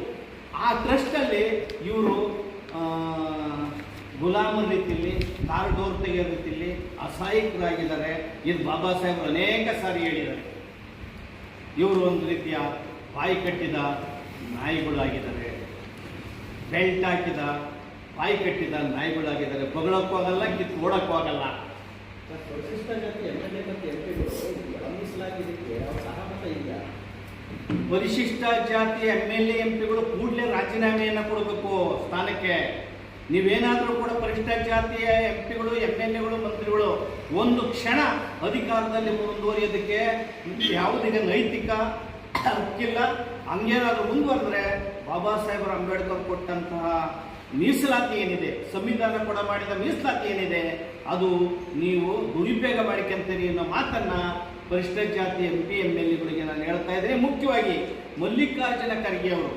ಆ ಟ್ರಸ್ಟಲ್ಲಿ ಇವರು ಗುಲಾಮರ ರೀತಿಯಲ್ಲಿ, ಕಾರಿಡೋರ್ ತೆಗೆಯೋ ರೀತಿಯಲ್ಲಿ ಅಸಹಾಯಕರಾಗಿದ್ದಾರೆ. ಇದು ಬಾಬಾ ಸಾಹೇಬರು ಅನೇಕ ಸಾರಿ ಹೇಳಿದ್ದಾರೆ. ಇವರು ಒಂದು ರೀತಿಯ ಬಾಯಿ ಕಟ್ಟಿದ ನಾಯಿಗಳಾಗಿದ್ದಾರೆ. ಬೆಲ್ಟ್ ಹಾಕಿದ, ಬಾಯಿ ಕಟ್ಟಿದ ನಾಯಿಗಳಾಗಿದ್ದಾರೆ. ಬಗಳಕ್ಕೂ ಆಗಲ್ಲ, ಕಿತ್ತು ಓಡಕ್ಕೂ ಆಗಲ್ಲ.
ಪರಿಶಿಷ್ಟ ಜಾತಿ MLA ಮತ್ತು MPಗಳು ಮೀಸಲಾಗಿದ್ದಕ್ಕೆ ಅವ್ರ ಸಹಮತ ಇದೆಯಾ?
ಪರಿಶಿಷ್ಟ ಜಾತಿ MLA MPಗಳು ಕೂಡಲೇ ರಾಜೀನಾಮೆಯನ್ನು ಕೊಡಬೇಕು ಸ್ಥಾನಕ್ಕೆ. ನೀವೇನಾದರೂ ಕೂಡ ಪರಿಶಿಷ್ಟ ಜಾತಿಯ MPಗಳು MLAಗಳು ಮಂತ್ರಿಗಳು ಒಂದು ಕ್ಷಣ ಅಧಿಕಾರದಲ್ಲಿ ಮುಂದುವರಿಯೋದಕ್ಕೆ ಯಾವುದೇ ನೈತಿಕ ಹಕ್ಕಿಲ್ಲ. ಹಂಗೇನಾದರೂ ಮುಂದುವರೆದ್ರೆ ಬಾಬಾ ಸಾಹೇಬ್ ಅಂಬೇಡ್ಕರ್ ಕೊಟ್ಟಂತಹ ಮೀಸಲಾತಿ ಏನಿದೆ, ಸಂವಿಧಾನ ಕೂಡ ಮಾಡಿದ ಮೀಸಲಾತಿ ಏನಿದೆ, ಅದು ನೀವು ದುರುಪಯೋಗ ಮಾಡಿಕೊಂತೀರಿ ಅನ್ನೋ ಮಾತನ್ನು ಪರಿಶಿಷ್ಟ ಜಾತಿ MP MLAಗಳಿಗೆ ನಾನು ಹೇಳ್ತಾ ಇದ್ದೀನಿ. ಮುಖ್ಯವಾಗಿ ಮಲ್ಲಿಕಾರ್ಜುನ ಖರ್ಗೆ ಅವರು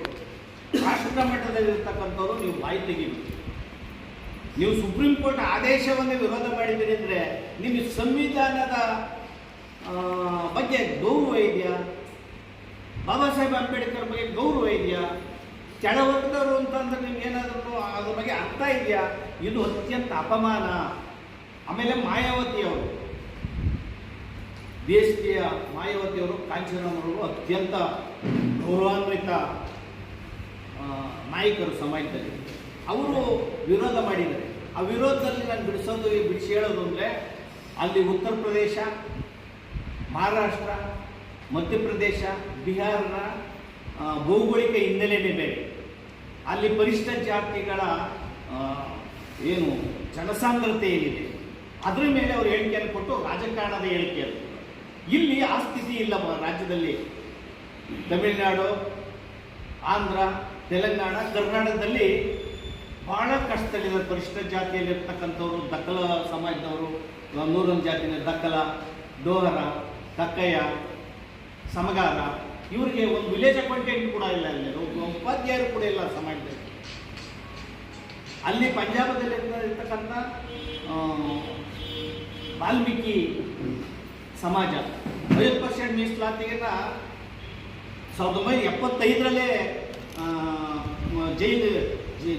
ರಾಷ್ಟ್ರ ಮಟ್ಟದಲ್ಲಿರ್ತಕ್ಕಂಥವ್ರು, ನೀವು ಬಾಯಿ ತೆಗಿಬೇಕು. ನೀವು ಸುಪ್ರೀಂ ಕೋರ್ಟ್ ಆದೇಶವನ್ನು ವಿರೋಧ ಮಾಡಿದ್ದೀರಿ ಅಂದರೆ ನಿಮಗೆ ಸಂವಿಧಾನದ ಬಗ್ಗೆ ಗೌರವ ಇದೆಯಾ? ಬಾಬಾ ಸಾಹೇಬ್ ಅಂಬೇಡ್ಕರ್ ಬಗ್ಗೆ ಗೌರವ ಇದೆಯಾ? ಕೆಳವರ್ಗದವರು ಅಂತಂದ್ರೆ ನಿಮ್ಗೆ ಏನಾದರೂ ಅದ್ರ ಬಗ್ಗೆ ಅರ್ಥ ಇದೆಯಾ? ಇದು ಅತ್ಯಂತ ಅಪಮಾನ. ಆಮೇಲೆ ಮಾಯಾವತಿಯವರು, ದೇಶೀಯ ಮಾಯಾವತಿಯವರು, ಕಾಂಚನವರು ಅತ್ಯಂತ ಗೌರವಾನ್ವಿತ ನಾಯಕರು ಸಮಾಜದಲ್ಲಿ. ಅವರು ವಿರೋಧ ಮಾಡಿದ್ದಾರೆ. ಆ ವಿರೋಧದಲ್ಲಿ ನಾನು ಬಿಡಿಸಿ ಹೇಳೋದು ಅಂದರೆ ಅಲ್ಲಿ ಉತ್ತರ ಪ್ರದೇಶ, ಮಹಾರಾಷ್ಟ್ರ, ಮಧ್ಯಪ್ರದೇಶ, ಬಿಹಾರದ ಭೌಗೋಳಿಕ ಹಿನ್ನೆಲೆನೇ ಬೇರೆ. ಅಲ್ಲಿ ಪರಿಶಿಷ್ಟ ಜಾತಿಗಳ ಏನು ಜನಸಾಂದ್ರತೆ ಏನಿದೆ ಅದರ ಮೇಲೆ ಅವರು ಹೇಳಿಕೆಯನ್ನು ಕೊಟ್ಟು ರಾಜಕಾರಣದ ಹೇಳಿಕೆ ಅದು. ಇಲ್ಲಿ ಆ ಸ್ಥಿತಿ ಇಲ್ಲ. ರಾಜ್ಯದಲ್ಲಿ ತಮಿಳುನಾಡು, ಆಂಧ್ರ, ತೆಲಂಗಾಣ, ಕರ್ನಾಟಕದಲ್ಲಿ ಭಾಳ ಕಷ್ಟದಲ್ಲಿದ್ದಾರೆ ಪರಿಶಿಷ್ಟ ಜಾತಿಯಲ್ಲಿರ್ತಕ್ಕಂಥವ್ರು. ದಕ್ಕಲ ಸಮಾಜದವರು, ನೂರೊಂದು ಜಾತಿನ ದಕ್ಕಲ, ಡೋಹರ, ಕಕ್ಕಯ್ಯ, ಸಮಗಾರ, ಇವರಿಗೆ ಒಂದು ವಿಲೇಜ್ ಅಕೌಂಟೆಂಟ್ ಕೂಡ ಇಲ್ಲ, ಅಲ್ಲಿ ಉಪಾಧ್ಯಾಯರು ಕೂಡ ಇಲ್ಲ ಸಮಾಜದಲ್ಲಿ. ಅಲ್ಲಿ ಪಂಜಾಬದಲ್ಲಿ ಇರ್ತಕ್ಕಂಥ ವಾಲ್ಮೀಕಿ ಸಮಾಜ 50% ಮೀಸಲಾತಿಯನ್ನು 1975ರಲ್ಲೇ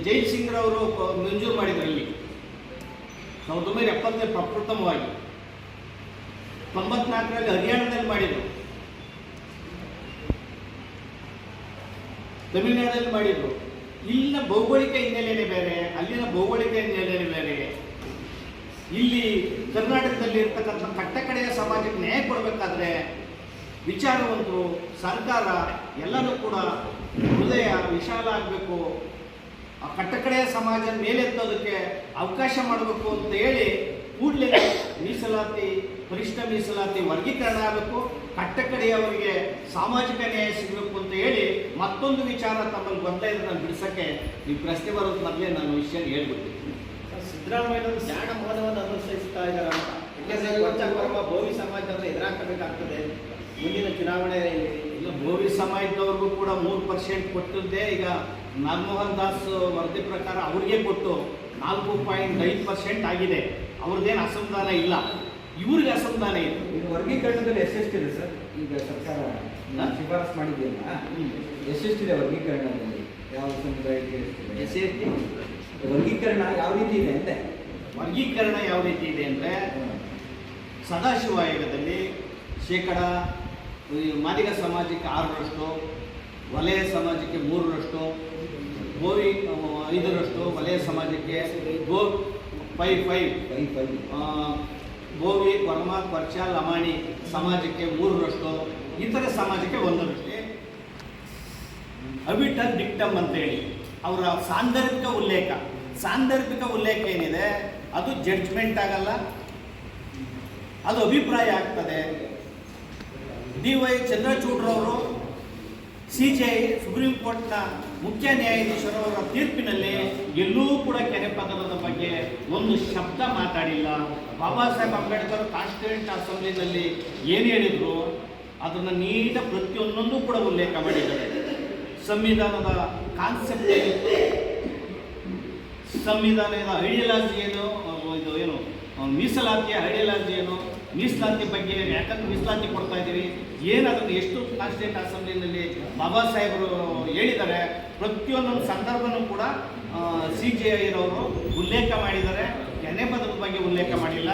ಜೈಲ್ ಸಿಂಗ್ರವರು ಮಂಜೂರು ಮಾಡಿದ್ರು. ಅಲ್ಲಿ 1970 ಪ್ರಪ್ರಥಮವಾಗಿ, 94ರಲ್ಲಿ ಹರಿಯಾಣದಲ್ಲಿ ಮಾಡಿದರು, ತಮಿಳುನಾಡಲ್ಲಿ ಮಾಡಿದರು. ಇಲ್ಲಿನ ಭೌಗೋಳಿಕ ಹಿನ್ನೆಲೆನೇ ಬೇರೆ, ಅಲ್ಲಿನ ಭೌಗೋಳಿಕ ಹಿನ್ನೆಲೆನೇ ಬೇರೆ. ಇಲ್ಲಿ ಕರ್ನಾಟಕದಲ್ಲಿ ಇರ್ತಕ್ಕಂಥ ಕಟ್ಟಕಡೆಯ ಸಮಾಜಕ್ಕೆ ನ್ಯಾಯ ಕೊಡಬೇಕಾದ್ರೆ ವಿಚಾರವಂತರು, ಸರ್ಕಾರ ಎಲ್ಲನೂ ಕೂಡ ಹೃದಯ ವಿಶಾಲ ಆಗಬೇಕು. ಆ ಕಟ್ಟಕಡೆಯ ಸಮಾಜ ಮೇಲೆತ್ತೋದಕ್ಕೆ ಅವಕಾಶ ಮಾಡಬೇಕು ಅಂತ ಹೇಳಿ ಕೂಡಲೇ ಮೀಸಲಾತಿ, ಪರಿಶಿಷ್ಟ ಮೀಸಲಾತಿ ವರ್ಗೀಕರಣ ಆಗಬೇಕು. ಕಟ್ಟಕಡೆಯವರಿಗೆ ಸಾಮಾಜಿಕ ನ್ಯಾಯ ಸಿಗಬೇಕು ಅಂತ ಹೇಳಿ ಮತ್ತೊಂದು ವಿಚಾರ ತಮ್ಮಲ್ಲಿ ಬರ್ತಾ ಇದ್ರೆ ನಾನು ಬಿಡಿಸೋಕ್ಕೆ ನೀವು ಪ್ರಶ್ನೆ ಬರೋದು ಮೊದಲೇ ನಾನು ವಿಷಯ ಹೇಳ್ಬಿಡ್ತೀನಿ.
ಸಿದ್ದರಾಮಯ್ಯನವರು ಜ್ಞಾನ ಮೌನವನ್ನು ಅನುಸರಿಸ್ತಾ ಇದ್ದಾರೆ ಅಂತ. ಯಾಕೆಂದರೆ ಭೋವಿ ಸಮಾಜದವರು ಎದುರಾಗಬೇಕಾಗ್ತದೆ ಮುಂದಿನ ಚುನಾವಣೆಯಲ್ಲಿ.
ಇಲ್ಲ, ಭೋವಿ ಸಮಾಜದವ್ರಿಗೂ ಕೂಡ 3% ಕೊಟ್ಟಿದ್ದೆ. ಈಗ ಮನಮೋಹನ್ ದಾಸ್ ವರದಿ ಪ್ರಕಾರ ಅವ್ರಿಗೆ ಕೊಟ್ಟು 4.5% ಆಗಿದೆ. ಅವ್ರದ್ದೇನು ಅಸಮಾಧಾನ ಇಲ್ಲ, ಇವ್ರಿಗೆ ಅಸಮಾಧಾನ ಇದೆ.
ಇದು ವರ್ಗೀಕರಣದಲ್ಲಿ ಎಷ್ಟೆಷ್ಟಿದೆ ಸರ್? ಈಗ ಸರ್ಕಾರ ಶಿಫಾರಸು ಮಾಡಿದೆಯಲ್ಲ, ಎಷ್ಟೆಷ್ಟಿದೆ ವರ್ಗೀಕರಣದಲ್ಲಿ? ಯಾವ ಸಮುದಾಯಕ್ಕೆ ಎಷ್ಟಿದೆ ವರ್ಗೀಕರಣ? ಯಾವ ರೀತಿ ಇದೆ ಅಂದರೆ
ವರ್ಗೀಕರಣ ಯಾವ ರೀತಿ ಇದೆ ಅಂದರೆ, ಸದಾಶಿವ ಆಯೋಗದಲ್ಲಿ ಶೇಕಡ ಮಾದಿಗ ಸಮಾಜಕ್ಕೆ 6%, ವಲಯ ಸಮಾಜಕ್ಕೆ 3%, ಗೋವಿ 5%, ವಲಯ ಸಮಾಜಕ್ಕೆ 5 ಗೋವಿ, ಕೊರ್ಮ, ಕೊರ್ಚ, ಲಮಾಣಿ ಸಮಾಜಕ್ಕೆ 3%, ಇತರ ಸಮಾಜಕ್ಕೆ 1%. ಅಬಿಟರ್ ಡಿಕ್ಟಮ್ ಅಂತೇಳಿ ಅವರ ಸಾಂದರ್ಭಿಕ ಉಲ್ಲೇಖ ಏನಿದೆ ಅದು ಜಡ್ಜ್ಮೆಂಟ್ ಆಗಲ್ಲ, ಅದು ಅಭಿಪ್ರಾಯ ಆಗ್ತದೆ. DY ಚಂದ್ರಚೂಡ್ರವರು CJI ಸುಪ್ರೀಂ ಕೋರ್ಟ್ನ ಮುಖ್ಯ ನ್ಯಾಯಾಧೀಶರವರ ತೀರ್ಪಿನಲ್ಲಿ ಎಲ್ಲೂ ಕೂಡ ಕೆರೆ ಪದರದ ಬಗ್ಗೆ ಒಂದು ಶಬ್ದ ಮಾತಾಡಿಲ್ಲ. ಬಾಬಾ ಸಾಹೇಬ್ ಅಂಬೇಡ್ಕರ್ ಕಾನ್ಸ್ಟಿಟ್ಯೂಂಟ್ ಅಸೆಂಬ್ಲಿನಲ್ಲಿ ಏನು ಹೇಳಿದ್ರು ಅದನ್ನು ನೀಟಾಗಿ ಪ್ರತಿಯೊಂದೊಂದು ಕೂಡ ಉಲ್ಲೇಖ ಮಾಡಿದ್ದಾರೆ. ಸಂವಿಧಾನದ ಕಾನ್ಸೆಪ್ಟ್ ಏನಿತ್ತು, ಸಂವಿಧಾನದ ಐಡಿಯಾಲಜಿ ಏನು, ಇದು ಏನು ಮೀಸಲಾತಿಯ ಐಡಿಯಾಲಜಿ ಏನು, ಮೀಸಲಾತಿ ಬಗ್ಗೆ ಯಾಕಂದ್ರೆ ಮೀಸಲಾತಿ ಕೊಡ್ತಾ ಇದ್ದೀವಿ, ಏನದನ್ನು ಎಷ್ಟು ಕಾನ್ಸ್ಟಿಟ್ಯೂಂಟ್ ಅಸೆಂಬ್ಲಿನಲ್ಲಿ ಬಾಬಾ ಸಾಹೇಬರು ಹೇಳಿದ್ದಾರೆ, ಪ್ರತಿಯೊಂದೊಂದು ಸಂದರ್ಭನೂ ಕೂಡ CJIರವರು ಉಲ್ಲೇಖ ಮಾಡಿದ್ದಾರೆ. ಕೆನೆ ಪದದ ಬಗ್ಗೆ ಉಲ್ಲೇಖ ಮಾಡಿಲ್ಲ.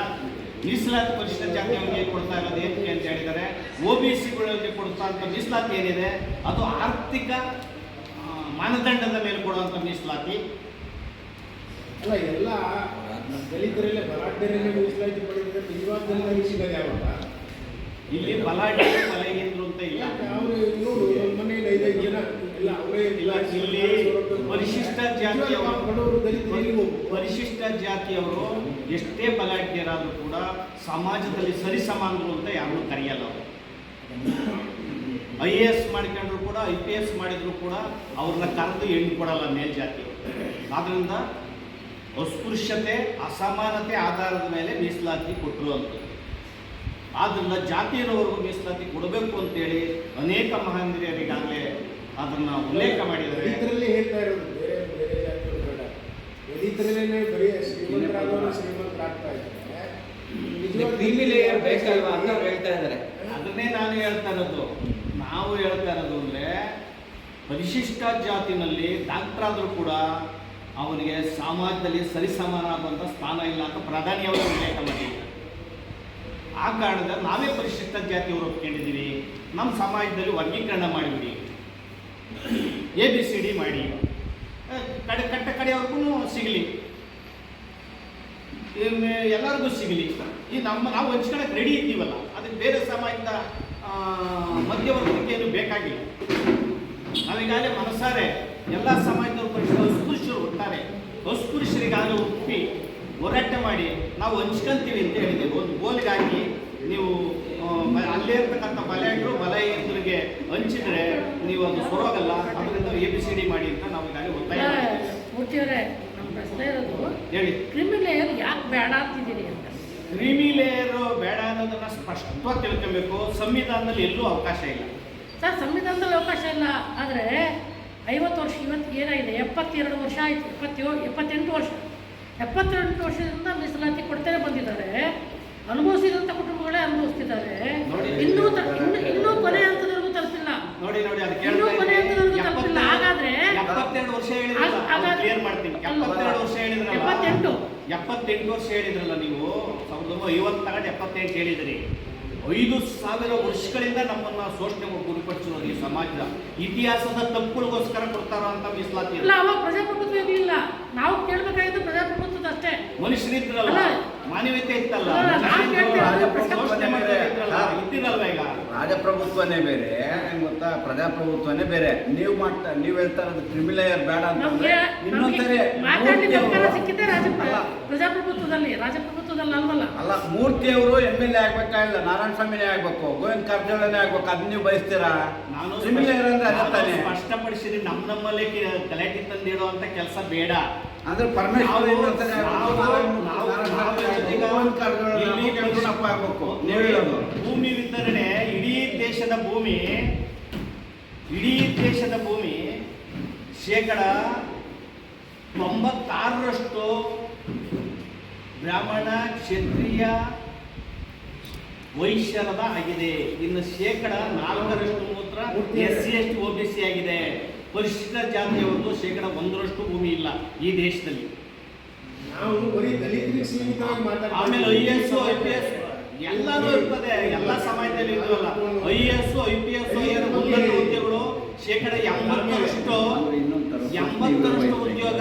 ಮೀಸಲಾತಿ ಪರಿಶಿಷ್ಟ ಜಾತಿಯವರಿಗೆ ಕೊಡ್ತಾ ಇರೋದು ಏನಕ್ಕೆ ಅಂತ ಹೇಳಿದ್ದಾರೆ. OBCಗಳಿಗೆ ಕೊಡ್ತಾ ಅಂತ ಮೀಸಲಾತಿ ಏನಿದೆ ಅದು ಆರ್ಥಿಕ ಮಾನದಂಡದ ಮೇಲೆ ಕೊಡುವಂಥ ಮೀಸಲಾತಿ.
ಅಲ್ಲ, ಎಲ್ಲ ದಲಿತರಲ್ಲೇ ಬಲಾಢ್ಯರಲ್ಲೇ ಮೀಸಲಾತಿ ಪಡೆದಿದ್ರೆ ನಿಜವಾಗ್ಲೂ ಸಿಗೋದು ಯಾವಾಗ?
ಇಲ್ಲಿ ಬಲಾಢ್ಯ ಬಲಹೀನರು ಅಂತ ಇಲ್ಲ.
ಅವರು ನೋಡು, ಮನೆಯಲ್ಲಿ 5 ಜನ ಇಲ್ಲ ಅವರೇ
ಇಲ್ಲ. ಇಲ್ಲಿ ಪರಿಶಿಷ್ಟ ಜಾತಿಯವರು
ಬಡವರು ದಲಿತರು
ಪರಿಶಿಷ್ಟ ಜಾತಿಯವರು ಎಷ್ಟೇ ಬಲಾಢ್ಯರಾದರೂ ಕೂಡ ಸಮಾಜದಲ್ಲಿ ಸರಿಸಮಾನರು ಅಂತ ಯಾರೂ ಕರೆಯಲ್ಲ. ಅವರು IAS ಮಾಡ್ಕೊಂಡ್ರು ಕೂಡ IPS ಮಾಡಿದ್ರು ಕೂಡ ಅವ್ರನ್ನ ಕರೆದು ಹೆಣ್ಣು ಕೊಡಲ್ಲ ಮೇಲ್ಜಾತಿಯವರು. ಆದ್ದರಿಂದ ಅಸ್ಪೃಶ್ಯತೆ ಅಸಮಾನತೆ ಆಧಾರದ ಮೇಲೆ ಮೀಸಲಾತಿ ಕೊಟ್ಟರು ಅಂತ. ಆದ್ದರಿಂದ ಜಾತಿಯರವರೆಗೂ ಮೀಸಲಾತಿ ಕೊಡಬೇಕು ಅಂತೇಳಿ ಅನೇಕ ಮಹನೀಯರಿಗಾಗಲೇ ಅದನ್ನು ಉಲ್ಲೇಖ ಮಾಡಿದ್ದಾರೆ.
ದಲಿತರಲ್ಲೇ ಹೇಳ್ತಾ ಇರೋದು, ಬೇರೆ ಬೇರೆ ಜಾತಿಯವರು ಬೇಡ. ದಲಿತರಲ್ಲೇ ಬರೀ ಶ್ರೀಮಂತರಾದವರು ಶ್ರೀಮಂತರಾಗ್ತಾ ಇದ್ದಾರೆ.
ಕ್ರೀಮಿ ಲೇಯರ್ ಬೇಕಲ್ವಾ ಅಂತ ಅವ್ರು ಹೇಳ್ತಾ ಇದ್ದಾರೆ.
ಅದನ್ನೇ ನಾನು ಹೇಳ್ತಾ ಇರೋದು. ನಾವು ಹೇಳ್ತಾ ಇರೋದು ಅಂದರೆ ಪರಿಶಿಷ್ಟ ಜಾತಿನಲ್ಲಿ ಡಾಕ್ಟರ್ ಆದರೂ ಕೂಡ ಅವನಿಗೆ ಸಮಾಜದಲ್ಲಿ ಸರಿಸಮಾನವಾದಂಥ ಸ್ಥಾನ ಇಲ್ಲ ಅಂತ ಪ್ರಧಾನಿಯವರು ಉಲ್ಲೇಖ ಮಾಡಿದ್ದಾರೆ. ಆ ಕಾರಣದಿಂದ ನಾವೇ ಪರಿಶಿಷ್ಟ ಜಾತಿಯವರು ಒಪ್ಕೊಂಡಿದ್ದೀವಿ. ನಮ್ಮ ಸಮಾಜದಲ್ಲಿ ವರ್ಗೀಕರಣ ಮಾಡಿಬಿಡಿ, ABCD ಮಾಡಿ, ಕಡೆಯವರೆಗೂ ಸಿಗಲಿ, ಎಲ್ಲರಿಗೂ ಸಿಗಲಿ. ಈ ನಾವು ಹಂಚ್ಕೊಳ್ಳೋಕೆ ರೆಡಿ ಇದ್ದೀವಲ್ಲ, ಅದಕ್ಕೆ ಬೇರೆ ಸಮಾಜದ ಮಧ್ಯವರ್ಗಕ್ಕೇನು ಬೇಕಾಗಿಲ್ಲ. ನಾವೀಗಾಗಲೇ ಮನಸಾರೆ ಎಲ್ಲ ಸಮಾಜದವ್ರು ಪರಿಶಿಷ್ಟ ಅಸ್ಪೃಶ್ಯರು ಒಟ್ಟಾರೆ ಅಸ್ಪೃಶ್ಯರಿಗಾಗಲೇ ಒಪ್ಪಿ ಹೋರಾಟ ಮಾಡಿ ನಾವು ಹಂಚ್ಕೊಂತೀವಿ ಅಂತ ಹೇಳಿದ್ದೀವಿ. ಒಂದು ಗೋಲಿಗಾಗಿ ನೀವು ಅಲ್ಲೇ ಇರ್ತಕ್ಕಂಥ ಬಲಹೀನರಿಗೆ ಹಂಚಿದ್ರೆ ನೀವು ಅದು ಸೊರೋಗಲ್ಲ. ಅದರಿಂದ ABCD ಮಾಡಿ ಅಂತ ನಾವು ಈಗಾಗಲೇ ಒತ್ತಾಯ
ಮೂರ್ತಿಯವರೇ, ನಮ್ಮ ಪ್ರಶ್ನೆ ಇರೋದು
ಹೇಳಿ.
ಕ್ರಿಮಿ ಲೇಯರ್ ಯಾಕೆ ಬೇಡ ಅಂತಿದ್ದೀರಿ ಅಂತ.
ಕ್ರೀಮಿ ಲೇಯರ್ ಬೇಡ ಅನ್ನೋದನ್ನ ಸ್ಪಷ್ಟವಾಗಿ ತಿಳ್ಕೊಬೇಕು. ಸಂವಿಧಾನದಲ್ಲಿ ಎಲ್ಲೂ ಅವಕಾಶ ಇಲ್ಲ
ಸರ್, ಸಂವಿಧಾನದಲ್ಲಿ ಅವಕಾಶ ಇಲ್ಲ. ಆದರೆ 50 ವರ್ಷ ಇವತ್ತು ಏನಾಗಿದೆ, 72 ವರ್ಷ ಆಯಿತು, 78 ವರ್ಷ, 78 ವರ್ಷದಿಂದ ಮೀಸಲಾತಿ ಕೊಡ್ತಾನೆ ಬಂದಿದ್ದಾರೆ. ಅನುಭವಿಸಿದಂಥ ಕುಟುಂಬಗಳೇ ಅನುಭವಿಸ್ತಿದ್ದಾರೆ. ಇನ್ನೂ ಕೊನೆ ಹಂತದವರೆಗೂ ತಲುಪಿಲ್ಲ.
ನೋಡಿ ಅದಕ್ಕೆ
ಇನ್ನೂ ಕೊನೆ ಹಂತದವರೆಗೂ ತಲುಪಿಲ್ಲ. ಹಾಗಾದ್ರೆ
72 ವರ್ಷ ಕ್ಲಿಯರ್ ಮಾಡ್ತೀನಿ. 72 ವರ್ಷ ಹೇಳಿದ್ರಲ್ಲ, 78 ವರ್ಷ ಹೇಳಿದ್ರಲ್ಲ ನೀವು. 1950 ತಗೊಂಡು 78 ಹೇಳಿದ್ರಿ. 5,000 ವರ್ಷಗಳಿಂದ ನಮ್ಮನ್ನ ಶೋಷಣೆಗೆ ಗುರಿಪಡಿಸಿರೋದು ಈ ಸಮಾಜದ ಇತಿಹಾಸದ ತಪ್ಪುಗಳಿಗೋಸ್ಕರ ಕೊಡ್ತಾರ ಅಂತ ಮೀಸಲಾತಿ
ಇಲ್ಲ. ಅವಾಗ ಪ್ರಜಾಪ್ರಭುತ್ವ ಇರಲಿಲ್ಲ. ನಾವು ಕೇಳಬೇಕಾಗಿದ್ದು ಪ್ರಜಾಪ್ರಭುತ್ವದ ಅಷ್ಟೇ.
ಮನುಷ್ಯರಿದ್ರಲ್ಲ, ಮಾನವೀಯತೆ ಇತ್ತಲ್ಲ, ಇದ್ದಿರಲ್ವ. ಈಗ
ರಾಜಪ್ರಭುತ್ವನೇ ಬೇರೆ ಗೊತ್ತಾ, ಪ್ರಜಾಪ್ರಭುತ್ವನೇ ಬೇರೆ. ನೀವು ಹೇಳ್ತಾ ಇರೋದು ಕ್ರಿಮಿ ಲೇಯರ್ ಬೇಡ ಅಂತಂದ್ರೆ ಇನ್ನೊಂದ್ಸರಿ
ಮಾತಾಡ್ಲಿಕ್ಕೆ ಅವಕಾಶ ಸಿಕ್ಕಿದ್ದೆ ಪ್ರಜಾಪ್ರಭುತ್ವದಲ್ಲಿ ಅಲ್ವಲ್ಲ.
ಅಲ್ಲ, ಮೂರ್ತಿಯವರು MLA ಆಗ್ಬೇಕಾಗಿಲ್ಲ, ನಾರಾಯಣ ಸ್ವಾಮಿನೇ ಆಗ್ಬೇಕು, ಗೋವಿಂದ ಕಾರಜೋಳನೇ ಆಗ್ಬೇಕು. ಅದ್ ನೀವು ಬಯಸ್ತೀರಾ?
ನಾನು
ಕ್ರಿಮಿ ಲೇಯರ್ ಅಂದ್ರೆ ಅದೇ ತಾನೇ.
ಸ್ಪಷ್ಟಪಡಿಸಿದ್ರೆ ನಮ್ಮಲ್ಲೇ ಗಲಾಟೆ ತಂದಿಡೋ ಅಂತ ಕೆಲಸ ಬೇಡ.
ಅಂದ್ರೆ ಪರಮೇಶ್ವರ
ಭೂಮಿ ವಿತರಣೆ ಇಡೀ ದೇಶದ ಭೂಮಿ ಶೇಕಡ 96ರಷ್ಟು ಬ್ರಾಹ್ಮಣ, ಕ್ಷತ್ರಿಯ, ವೈಶ್ಯರದ ಆಗಿದೆ. ಇನ್ನು ಶೇಕಡ 4ರಷ್ಟು ಮಾತ್ರ SC ST OBC ಆಗಿದೆ. ಪರಿಶಿಷ್ಟ ಜಾತಿಯವರದ್ದು ಶೇಕಡ 1ರಷ್ಟು ಭೂಮಿ ಇಲ್ಲ ಈ ದೇಶದಲ್ಲಿ.
ನಾವು ಬರೀ ದಲಿತರಿಗೆ ಸೀಮಿತವಾಗಿ
ಆಮೇಲೆ IAS IPS ಎಲ್ಲಾನು ಇರ್ತದೆ, ಎಲ್ಲ ಸಮಾಜದಲ್ಲಿ ಇರುವಲ್ಲ. IAS IPS ಉನ್ನತ ಹುದ್ದೆಗಳು ಶೇಕಡ 80ರಷ್ಟು ಉದ್ಯೋಗ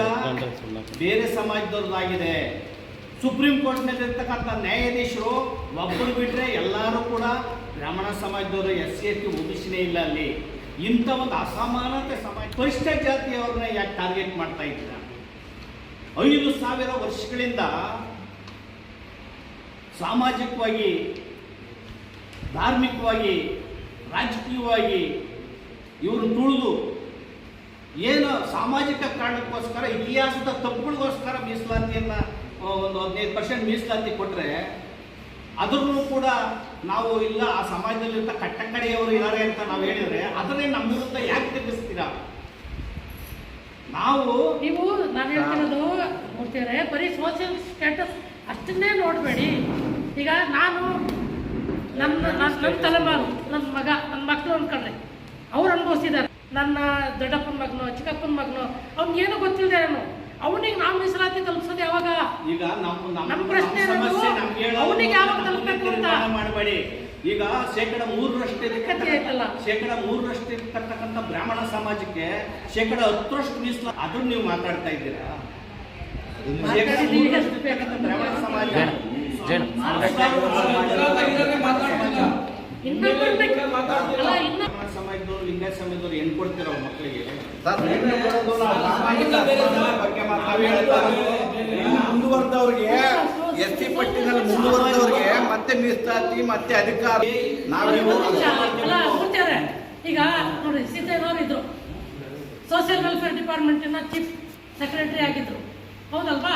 ಬೇರೆ ಸಮಾಜದವ್ರದ್ದಾಗಿದೆ. ಸುಪ್ರೀಂ ಕೋರ್ಟ್ನಲ್ಲಿ ಇರ್ತಕ್ಕಂಥ ನ್ಯಾಯಾಧೀಶರು ಒಬ್ಬರು ಬಿಟ್ಟರೆ ಎಲ್ಲರೂ ಕೂಡ ಬ್ರಾಹ್ಮಣ ಸಮಾಜದವರು, SC ST OBCನೇ ಇಲ್ಲ ಅಲ್ಲಿ. ಇಂಥ ಒಂದು ಅಸಮಾನತೆ ಸಮಾಜ ಪರಿಶಿಷ್ಟ ಜಾತಿಯವ್ರನ್ನ ಯಾಕೆ ಟಾರ್ಗೆಟ್ ಮಾಡ್ತಾ ಇದ್ದೀರಾ? 5,000 ವರ್ಷಗಳಿಂದ ಸಾಮಾಜಿಕವಾಗಿ, ಧಾರ್ಮಿಕವಾಗಿ, ರಾಜಕೀಯವಾಗಿ ಇವರು ತುಳಿದು ಏನು ಸಾಮಾಜಿಕ ಕಾರಣಕ್ಕೋಸ್ಕರ, ಇತಿಹಾಸದ ತಪ್ಪುಗಳಿಗೋಸ್ಕರ ಮೀಸಲಾತಿಯನ್ನು ಒಂದು 15% ಮೀಸಲಾತಿ ಕೊಟ್ಟರೆ ಅದನ್ನು ಕೂಡ ನಾವು ಇಲ್ಲ ಆ ಸಮಾಜದಲ್ಲಿರ್ತ ಕಟ್ಟಕಡೆಯವರು ಇದ್ದಾರೆ ಅಂತ ನಾವು ಹೇಳಿದರೆ ಅದನ್ನೇ ನಮ್ಮ ವಿರುದ್ಧ ಯಾಕೆ ತಿರುಗಿಸ್ತೀರಾ?
ನಾನು ಹೇಳ್ತಿರೋದು ಮೂರ್ತಿಯವರೇ, ಬರೀ ಸೋಷಿಯಲ್ ಸ್ಟೇಟಸ್ ಅಷ್ಟನ್ನೇ ನೋಡಬೇಡಿ. ಈಗ ನಾನು ನನ್ನ ತಲೆಮಾರು, ನನ್ನ ಮಕ್ಕಳು ಅಂದ್ಕೊಂಡ್ರೆ ಅವ್ರು ಅನುಭವಿಸಿದ್ದಾರೆ. ನನ್ನ ದೊಡ್ಡಪ್ಪನ ಮಗನು, ಚಿಕ್ಕಪ್ಪನ ಮಗನು, ಅವ್ನಿಗೇನು ಗೊತ್ತಿಲ್ಲದೇನು, ಅವನಿಗೆ ನಾವು ಮೀಸಲಾತಿ ತಲುಪಿಸೋದು ಯಾವಾಗ?
ಈಗ
ನಮ್ಮ ಪ್ರಶ್ನೆ ಅವನಿಗೆ ಯಾವಾಗ ತಲುಪಬೇಕು ಅಂತ
ಮಾಡಬೇಡಿ. ಈಗ ಶೇಕಡ 3%
ಕಥೆ ಆಯ್ತಲ್ಲ.
ಶೇಕಡ 3% ಇರ್ತಕ್ಕಂಥ ಬ್ರಾಹ್ಮಣ ಸಮಾಜಕ್ಕೆ ಶೇಕಡ 10% ಮೀಸಲು, ಅದನ್ನು ನೀವು ಮಾತಾಡ್ತಾ ಇದ್ದೀರಾ? ಶೇಕಡ 3% ಇರ್ತಕ್ಕಂಥ ಬ್ರಾಹ್ಮಣ ಸಮಾಜ ಬ್ರಾಹ್ಮಣ ಸಮಾಜದವರು, ಲಿಂಗಾಯತ ಸಮಾಜದವರು ಹೆಣ್ಣು ಕೊಡ್ತೀರ ಅವ್ರ ಮಕ್ಕಳಿಗೆ?
ಮುಂದುವರೆದವ್ರಿಗೆ ಎಸ್ ಸಿ ಪಟ್ಟಿನಲ್ಲಿ ಮುಂದುವರೆದವ್ರಿಗೆ ಮತ್ತೆ ಮೀಸಲಾತಿ ಮತ್ತೆ ಅಧಿಕಾರ
ಕೂತಿದ್ದಾರೆ. ಈಗ ನೋಡಿ, ಸಿದ್ದಯ್ಯನವರು ಇದ್ರು, ಸೋಷಿಯಲ್ ವೆಲ್ಫೇರ್ ಡಿಪಾರ್ಟ್ಮೆಂಟಿನ ಚೀಫ್ ಸೆಕ್ರೆಟರಿ ಆಗಿದ್ರು, ಹೌದಲ್ವಾ?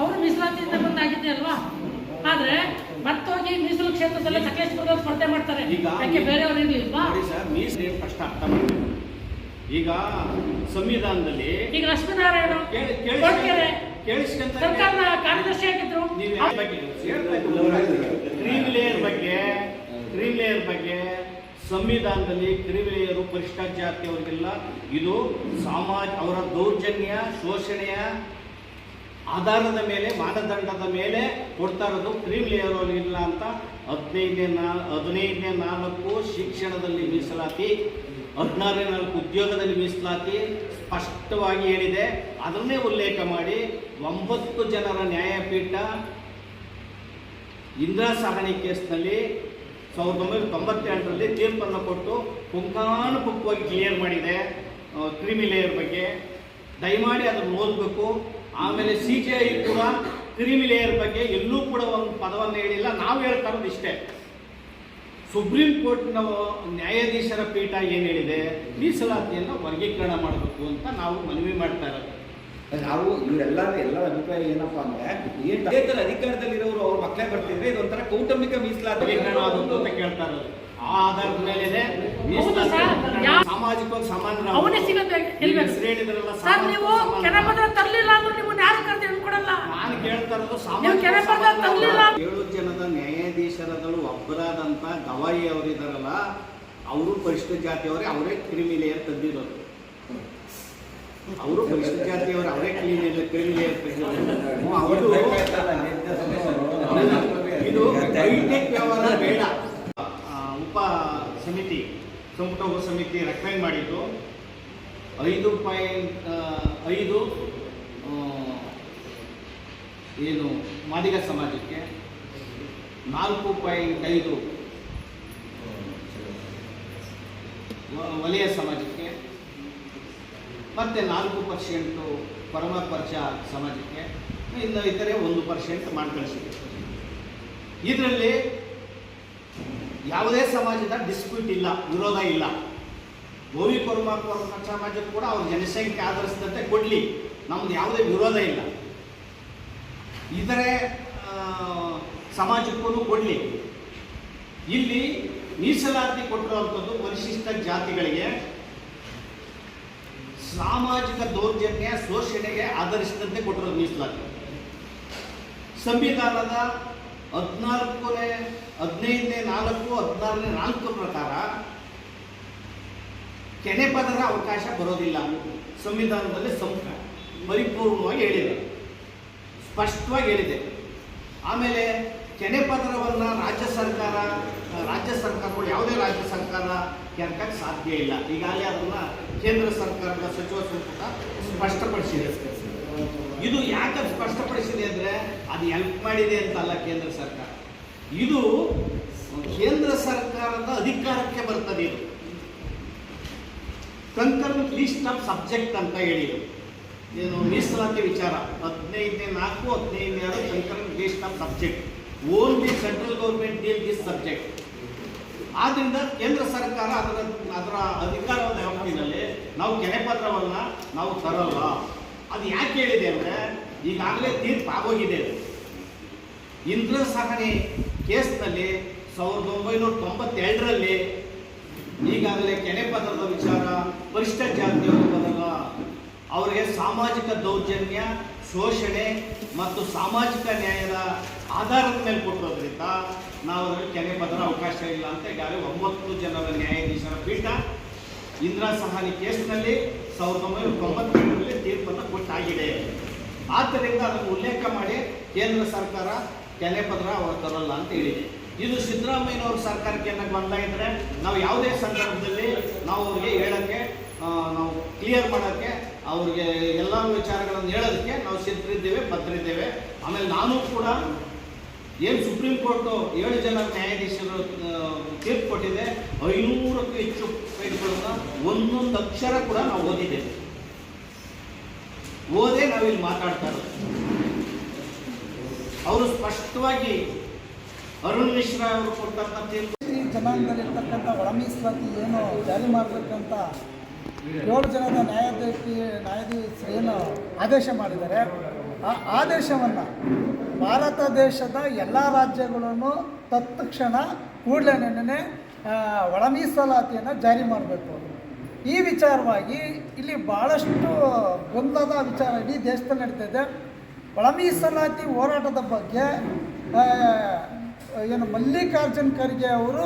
ಅವರು ಮೀಸಲಾತಿಯಿಂದ ಬಂದಾಗಿದ್ದೆ ಅಲ್ವಾ? ಆದ್ರೆ ಮತ್ತೋಗಿ ಮೀಸಲು ಕ್ಷೇತ್ರದಲ್ಲಿ ಸಕಲೇಶ್ಪುರದಲ್ಲಿ ಸ್ಪರ್ಧೆ ಮಾಡ್ತಾರೆ. ಯಾಕೆ ಬೇರೆಯವರು ಇರ್ಲಿಲ್ವಾ?
ನೋಡಿ ಸರ್, ಮೀಸಲು ಕಷ್ಟ ಅರ್ಥ ಮಾಡ್ಬೇಕು. ಈಗ ಸಂವಿಧಾನದಲ್ಲಿ
ಈಗ ಲಕ್ಷ್ಮೀನಾರಾಯಣ
ಕೇಳಿಸ್ಕೊಂತ
ಸರ್ಕಾರದ ಕಾರ್ಯದರ್ಶಿ ಆಗಿದ್ರು.
ಕ್ರೀಮಿಲೇಯರ್ ಬಗ್ಗೆ ಸಂವಿಧಾನದಲ್ಲಿ ಕ್ರಿಮಿಲೇಯರು ಪರಿಷ್ಠ ಜಾತಿಯವರಿಗೆಲ್ಲ ಇದು ಅವರ ದೌರ್ಜನ್ಯ ಶೋಷಣೆಯ ಆಧಾರದ ಮೇಲೆ, ಮಾನದಂಡದ ಮೇಲೆ ಕೊಡ್ತಾ ಇರೋದು. ಕ್ರೀಮಿಲೇಯರ್ ಅವರಿಗಿಲ್ಲ ಅಂತ 15/4 ಶಿಕ್ಷಣದಲ್ಲಿ ಮೀಸಲಾತಿ, 16/4 ಉದ್ಯೋಗದಲ್ಲಿ ಮೀಸಲಾತಿ ಸ್ಪಷ್ಟವಾಗಿ ಹೇಳಿದೆ. ಅದನ್ನೇ ಉಲ್ಲೇಖ ಮಾಡಿ 9 ಜನರ ನ್ಯಾಯಪೀಠ ಇಂದಿರಾ ಸಹಾನಿ ಕೇಸ್ನಲ್ಲಿ 1998ರಲ್ಲಿ ತೀರ್ಪನ್ನು ಕೊಟ್ಟು ಪುಂಖಾನುಪುಂಖವಾಗಿ ಕ್ಲಿಯರ್ ಮಾಡಿದೆ ಕ್ರಿಮಿಲೇಯರ್ ಬಗ್ಗೆ. ದಯಮಾಡಿ ಅದನ್ನು ಓದಬೇಕು. ಆಮೇಲೆ CJI ಕೂಡ ಕ್ರಿಮಿಲೇಯರ್ ಬಗ್ಗೆ ಎಲ್ಲೂ ಕೂಡ ಒಂದು ಪದವನ್ನು ಹೇಳಿಲ್ಲ. ನಾವು ಹೇಳ್ತಾ ಇರೋದು ಇಷ್ಟೇ, ಸುಪ್ರೀಂ ಕೋರ್ಟ್ನ ನ್ಯಾಯಾಧೀಶರ ಪೀಠ ಏನು ಹೇಳಿದೆ, ಮೀಸಲಾತಿಯನ್ನು ವರ್ಗೀಕರಣ ಮಾಡಬೇಕು ಅಂತ ನಾವು ಮನವಿ ಮಾಡ್ತಾ ಇರೋದು.
ನಾವು ಎಲ್ಲರ ಅಭಿಪ್ರಾಯ ಏನಪ್ಪಾ ಅಂದ್ರೆ, ಏನ್ ಅಧಿಕಾರದಲ್ಲಿರೋರು ಅವ್ರ ಮಕ್ಕಳೇ ಬರ್ತಿದ್ರೆ ಇದೊಂಥರ ಕೌಟುಂಬಿಕ ಮೀಸಲಾತಿ
ವರ್ಗೀಕರಣ ಆಗುತ್ತೆ ಅಂತ ಕೇಳ್ತಾ ಇರೋದು. ಆ ಆಧಾರದ ಮೇಲೆ ಸಾಮಾಜಿಕವಾಗಿ ಸಮಾನ
ಅವನೇ ಸಿಗುತ್ತೆ. ಸರ್, ನೀವು ಕೆರೆಪತ್ರ ತರಲಿಲ್ಲ ಅಂದ್ರೆ ನಿಮ್ಮನ್ನ ಯಾರು ಕರೆದು ಹೇಳ್ಕೊಡಲ್ಲ.
ನಾನು ಕೇಳ್ತಾ ಇರೋದು
ನೀವು ಕೆರೆಪತ್ರ ತರಲಿಲ್ಲ.
7 ಜನದ ನ್ಯಾಯಾಧೀಶರಗಳು ಒಬ್ಬರಾದಂತ ಗವಾಯಿ ಅವರಿದಾರಲ್ಲ, ಅವರು ಪರಿಷ್ಠ ಜಾತಿಯವರೇ, ಅವರೇ ಕ್ರಿಮಿಲೇಯರ್ ತಂದಿರೋದು. ಅವರು ಪರಿಷ್ಠ ಜಾತಿಯವರು, ಅವರೇ ಕ್ರಿಮಿಲೇಯರ್ ತಂದಿರೋದು. ಇದು ಹೈಟೆಕ್ ವ್ಯವಹಾರ ಬೇಡ. ಉಪ ಸಮಿತಿ, ಸಂಪುಟ ಉಪ ಸಮಿತಿ ರೆಕಮೆಂಡ್ ಮಾಡಿದ್ದು 5.5 ಏನು ಮಾದಿಗ ಸಮಾಜಕ್ಕೆ, 4.5 ವಲಯ ಸಮಾಜಕ್ಕೆ, ಮತ್ತು 4% ಪರಮ ಪರಿಚಯ ಸಮಾಜಕ್ಕೆ, ಇನ್ನು ಇತರೆ 1% ಮಾಡಿ ಕಳಿಸಿದೆ. ಇದರಲ್ಲಿ ಯಾವುದೇ ಸಮಾಜದ ಡಿಸ್ಪ್ಯೂಟ್ ಇಲ್ಲ, ವಿರೋಧ ಇಲ್ಲ. ಗೋವಿ ಪರಮ ಸಮಾಜಕ್ಕೆ ಕೂಡ ಅವ್ರ ಜನಸಂಖ್ಯೆ ಆಧರಿಸಿದಂತೆ ಕೊಡಲಿ, ನಮ್ದು ಯಾವುದೇ ವಿರೋಧ ಇಲ್ಲ. ಇತರೆ ಸಮಾಜಕ್ಕೂ ಕೊಡಲಿ. ಇಲ್ಲಿ ಮೀಸಲಾತಿ ಕೊಟ್ಟಿರುವಂಥದ್ದು ಪರಿಶಿಷ್ಟ ಜಾತಿಗಳಿಗೆ ಸಾಮಾಜಿಕ ದೌರ್ಜನ್ಯ ಶೋಷಣೆಗೆ ಆಧರಿಸಿದಂತೆ ಕೊಟ್ಟಿರೋದು ಮೀಸಲಾತಿ. ಸಂವಿಧಾನದ 15/4 ಪ್ರಕಾರ ಕೆನೆ ಪದರ ಅವಕಾಶ ಬರೋದಿಲ್ಲ. ಸಂವಿಧಾನದಲ್ಲಿ ಪರಿಪೂರ್ಣವಾಗಿ ಹೇಳಿದೆ, ಸ್ಪಷ್ಟವಾಗಿ ಹೇಳಿದೆ. ಆಮೇಲೆ ಕೆನೆ ಪದರವನ್ನು ರಾಜ್ಯ ಸರ್ಕಾರಗಳು ಯಾವುದೇ ರಾಜ್ಯ ಸರ್ಕಾರ ಕೆರಕಕ್ಕೆ ಸಾಧ್ಯ ಇಲ್ಲ. ಈಗಾಗಲೇ ಅದನ್ನು ಕೇಂದ್ರ ಸರ್ಕಾರದ ಸಚಿವ ಸಂಪುಟ ಸ್ಪಷ್ಟಪಡಿಸಿದೆ. ಇದು ಯಾಕೆ ಸ್ಪಷ್ಟಪಡಿಸಿದೆ ಅಂದರೆ ಅದು ಹೆಲ್ಪ್ ಮಾಡಿದೆ ಅಂತಲ್ಲ ಕೇಂದ್ರ ಸರ್ಕಾರ, ಇದು ಕೇಂದ್ರ ಸರ್ಕಾರದ ಅಧಿಕಾರಕ್ಕೆ ಬರ್ತದೆ. ಇದು ಕನ್ಕರೆಂಟ್ ಲಿಸ್ಟ್ ಆಫ್ ಸಬ್ಜೆಕ್ಟ್ ಅಂತ ಹೇಳಿದ್ರು. ಏನು ಮೀಸಲಾತಿ ವಿಚಾರ 15/4, 15/6 concurrent list of subject. Only central government deal this subject. ಆದ್ದರಿಂದ ಕೇಂದ್ರ ಸರ್ಕಾರ ಅದರ ಅಧಿಕಾರದ ವ್ಯಾಪ್ತಿನಲ್ಲಿ ನಾವು ಕೆನೆ ಪತ್ರವನ್ನು ನಾವು ತರಲ್ಲ. ಅದು ಯಾಕೆ ಹೇಳಿದೆ ಅಂದರೆ ಈಗಾಗಲೇ ತೀರ್ಪು ಆಗೋಗಿದೆ. ಇಂದಿರಾ ಸಹಾನಿ ಕೇಸ್ನಲ್ಲಿ 1992ರಲ್ಲಿ ಈಗಾಗಲೇ ಕೆನೆ ಪದರದ ವಿಚಾರ ಪರಿಷ್ಠ ಜಾತಿಯವರು ಬರಲ್ಲ, ಅವರಿಗೆ ಸಾಮಾಜಿಕ ದೌರ್ಜನ್ಯ ಶೋಷಣೆ ಮತ್ತು ಸಾಮಾಜಿಕ ನ್ಯಾಯದ ಆಧಾರದ ಮೇಲೆ ಕೊಟ್ಟಿರೋದ್ರಿಂದ ನಾವು ಅದರಲ್ಲಿ ಕೆನೆ ಪದರ ಅವಕಾಶ ಇಲ್ಲ ಅಂತ ಈಗಾಗಲೇ 9 ಜನರ ನ್ಯಾಯಾಧೀಶರ ಪೀಠ ಇಂದಿರಾ ಸಹಾನಿ ಕೇಸ್ನಲ್ಲಿ 1992ರಲ್ಲಿ ತೀರ್ಪನ್ನು ಕೊಟ್ಟಾಗಿದೆ. ಆದ್ದರಿಂದ ಅದನ್ನು ಉಲ್ಲೇಖ ಮಾಡಿ ಕೇಂದ್ರ ಸರ್ಕಾರ ಕೆನೆ ಪದರ ಅವರು ತರಲ್ಲ ಅಂತ ಹೇಳಿದೆ. ಇದು ಸಿದ್ದರಾಮಯ್ಯನವ್ರ ಸರ್ಕಾರಕ್ಕೆ ಏನಾಗ ಬಂದಾಗಿದ್ರೆ ನಾವು ಯಾವುದೇ ಸಂದರ್ಭದಲ್ಲಿ ನಾವು ಅವ್ರಿಗೆ ಹೇಳೋಕ್ಕೆ ನಾವು ಕ್ಲಿಯರ್ ಮಾಡೋಕ್ಕೆ ಅವ್ರಿಗೆ ಎಲ್ಲ ವಿಚಾರಗಳನ್ನು ಹೇಳೋದಕ್ಕೆ ನಾವು ಸಿದ್ಧರಿದ್ದೇವೆ, ಬದ್ಧರಿದ್ದೇವೆ. ಆಮೇಲೆ ನಾನು ಕೂಡ ಏನು ಸುಪ್ರೀಂ ಕೋರ್ಟು 7 ಜನ ನ್ಯಾಯಾಧೀಶರು ತೀರ್ಪು ಕೊಟ್ಟಿದೆ, 500ಕ್ಕೂ ಹೆಚ್ಚು ಫೈಲ್ಗಳನ್ನ ಒಂದೊಂದು ಅಕ್ಷರ ಕೂಡ ನಾವು ಓದಿದ್ದೇವೆ. ಓದೇ ನಾವಿಲ್ಲಿ ಮಾತಾಡ್ತಾ ಇರೋದು. ಅವರು ಸ್ಪಷ್ಟವಾಗಿ ಅರುಣ್ ಮಿಶ್ರಾ ಅವರು ಕೊಟ್ಟಂತ ತೀರ್ಪು
ಈ ಜನಾಂಗದಲ್ಲಿರ್ತಕ್ಕಂಥ ಒಳ ಮೀಸಲಾತಿ ಏನು ಜಾರಿ ಮಾಡಬೇಕಂತ 7 ಜನದ ನ್ಯಾಯಾಧೀಶರು ಏನು ಆದೇಶ ಮಾಡಿದ್ದಾರೆ, ಆ ಆದೇಶವನ್ನು ಭಾರತ ದೇಶದ ಎಲ್ಲ ರಾಜ್ಯಗಳನ್ನು ತತ್ಕ್ಷಣ ಕೂಡಲೇ ಒಳ ಮೀಸಲಾತಿಯನ್ನು ಜಾರಿ ಮಾಡಬೇಕು. ಈ ವಿಚಾರವಾಗಿ ಇಲ್ಲಿ ಭಾಳಷ್ಟು ಗೊಂದಲದ ವಿಚಾರ ಇಡೀ ದೇಶದಲ್ಲಿ ನಡೀತಿದೆ. ಒಳ ಮೀಸಲಾತಿ ಹೋರಾಟದ ಬಗ್ಗೆ ಏನು ಮಲ್ಲಿಕಾರ್ಜುನ್ ಖರ್ಗೆ ಅವರು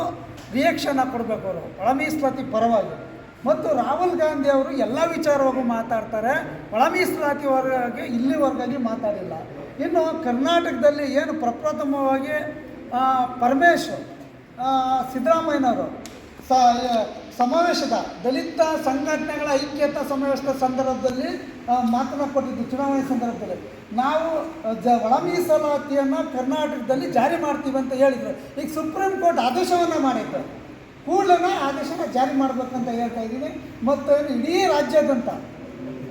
ರಿಯಾಕ್ಷನ್ ಕೊಡಬೇಕು. ಅವರು ಒಳ ಮೀಸಲಾತಿ ಪರವಾಗಿ. ಮತ್ತು ರಾಹುಲ್ ಗಾಂಧಿ ಅವರು ಎಲ್ಲ ವಿಚಾರವಾಗೂ ಮಾತಾಡ್ತಾರೆ, ಒಳ ಮೀಸಲಾತಿವರೆಗೆ ಇಲ್ಲಿವರೆಗಾಗಿ ಮಾತಾಡಿಲ್ಲ. ಇನ್ನು ಕರ್ನಾಟಕದಲ್ಲಿ ಏನು ಪ್ರಪ್ರಥಮವಾಗಿ ಪರಮೇಶ್ವರ್ ಸಿದ್ದರಾಮಯ್ಯನವರು ಸಮಾವೇಶದ ದಲಿತ ಸಂಘಟನೆಗಳ ಐಕ್ಯತಾ ಸಮಾವೇಶದ ಸಂದರ್ಭದಲ್ಲಿ ಮಾತನ್ನು ಕೊಟ್ಟಿದ್ದು, ಚುನಾವಣೆ ಸಂದರ್ಭದಲ್ಲಿ ನಾವು ಒಳ ಮೀಸಲಾತಿಯನ್ನು ಕರ್ನಾಟಕದಲ್ಲಿ ಜಾರಿ ಮಾಡ್ತೀವಿ ಅಂತ ಹೇಳಿದರು. ಈಗ ಸುಪ್ರೀಂ ಕೋರ್ಟ್ ಆದೇಶವನ್ನು ಮಾಡಿತ್ತು, ಕೂಡಲೇ ಆದೇಶನ ಜಾರಿ ಮಾಡಬೇಕಂತ ಹೇಳ್ತಾ ಇದ್ದೀನಿ. ಮತ್ತು ಇಡೀ ರಾಜ್ಯಾದ್ಯಂತ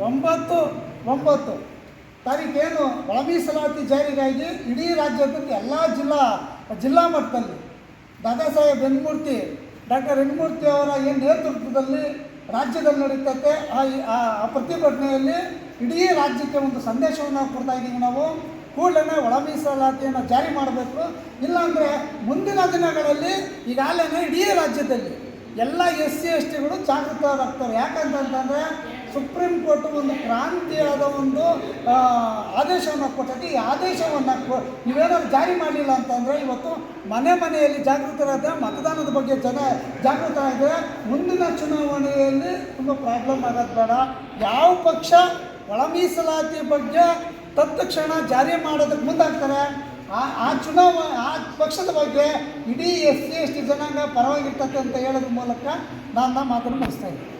9 ತಾರೀಕೇನು ಒಳ ಮೀಸಲಾತಿ ಜಾರಿಗಾಗಿ ಇಡೀ ರಾಜ್ಯಾದ್ಯಂತ ಎಲ್ಲ ಜಿಲ್ಲಾ ಮಟ್ಟದಲ್ಲಿ ದಾದಾ ಸಾಹೇಬ್ ಡಾಕ್ಟರ್ ಎನ್ಮೂರ್ತಿ ಅವರ ಏನು ನೇತೃತ್ವದಲ್ಲಿ ರಾಜ್ಯದಲ್ಲಿ ನಡೀತೈತೆ ಆ ಪ್ರತಿಭಟನೆಯಲ್ಲಿ ಇಡೀ ರಾಜ್ಯಕ್ಕೆ ಒಂದು ಸಂದೇಶವನ್ನು ಕೊಡ್ತಾ ಇದ್ದೀವಿ. ನಾವು ಕೂಡಲೇ ಒಳ ಮೀಸಲಾತಿಯನ್ನು ಜಾರಿ ಮಾಡಬೇಕು. ಇಲ್ಲಾಂದರೆ ಮುಂದಿನ ದಿನಗಳಲ್ಲಿ ಈಗಾಗಲೇ ಇಡೀ ರಾಜ್ಯದಲ್ಲಿ ಎಲ್ಲ SC STಗಳು ಜಾಗೃತರಾಗ್ತಾರೆ. ಯಾಕಂತಂದರೆ ಸುಪ್ರೀಂ ಕೋರ್ಟ್ ಒಂದು ಕ್ರಾಂತಿಯಾದ ಒಂದು ಆದೇಶವನ್ನು ಕೊಟ್ಟೈತಿ. ಈ ಆದೇಶವನ್ನು ನೀವೇನಾದ್ರು ಜಾರಿ ಮಾಡಲಿಲ್ಲ ಅಂತಂದರೆ ಇವತ್ತು ಮನೆಯಲ್ಲಿ ಜಾಗೃತರಾದ ಮತದಾನದ ಬಗ್ಗೆ ಜಾಗೃತರಾಗಿದ್ದಾರೆ. ಮುಂದಿನ ಚುನಾವಣೆಯಲ್ಲಿ ತುಂಬ ಪ್ರಾಬ್ಲಮ್ ಆಗೋದು ಬೇಡ. ಯಾವ ಪಕ್ಷ ಒಳ ಮೀಸಲಾತಿ ಬಗ್ಗೆ ತತ್ಕ್ಷಣ ಜಾರಿ ಮಾಡೋದಕ್ಕೆ ಮುಂದಾಗ್ತಾರೆ, ಆ ಪಕ್ಷದ ಬಗ್ಗೆ ಇಡೀ SC ST ಜನಾಂಗ ಪರವಾಗಿರ್ತದೆ ಅಂತ ಹೇಳೋದ್ರ ಮೂಲಕ ನಾನು ಮಾತನ್ನು ಮುಗಿಸ್ತಾ ಇದ್ದೀನಿ.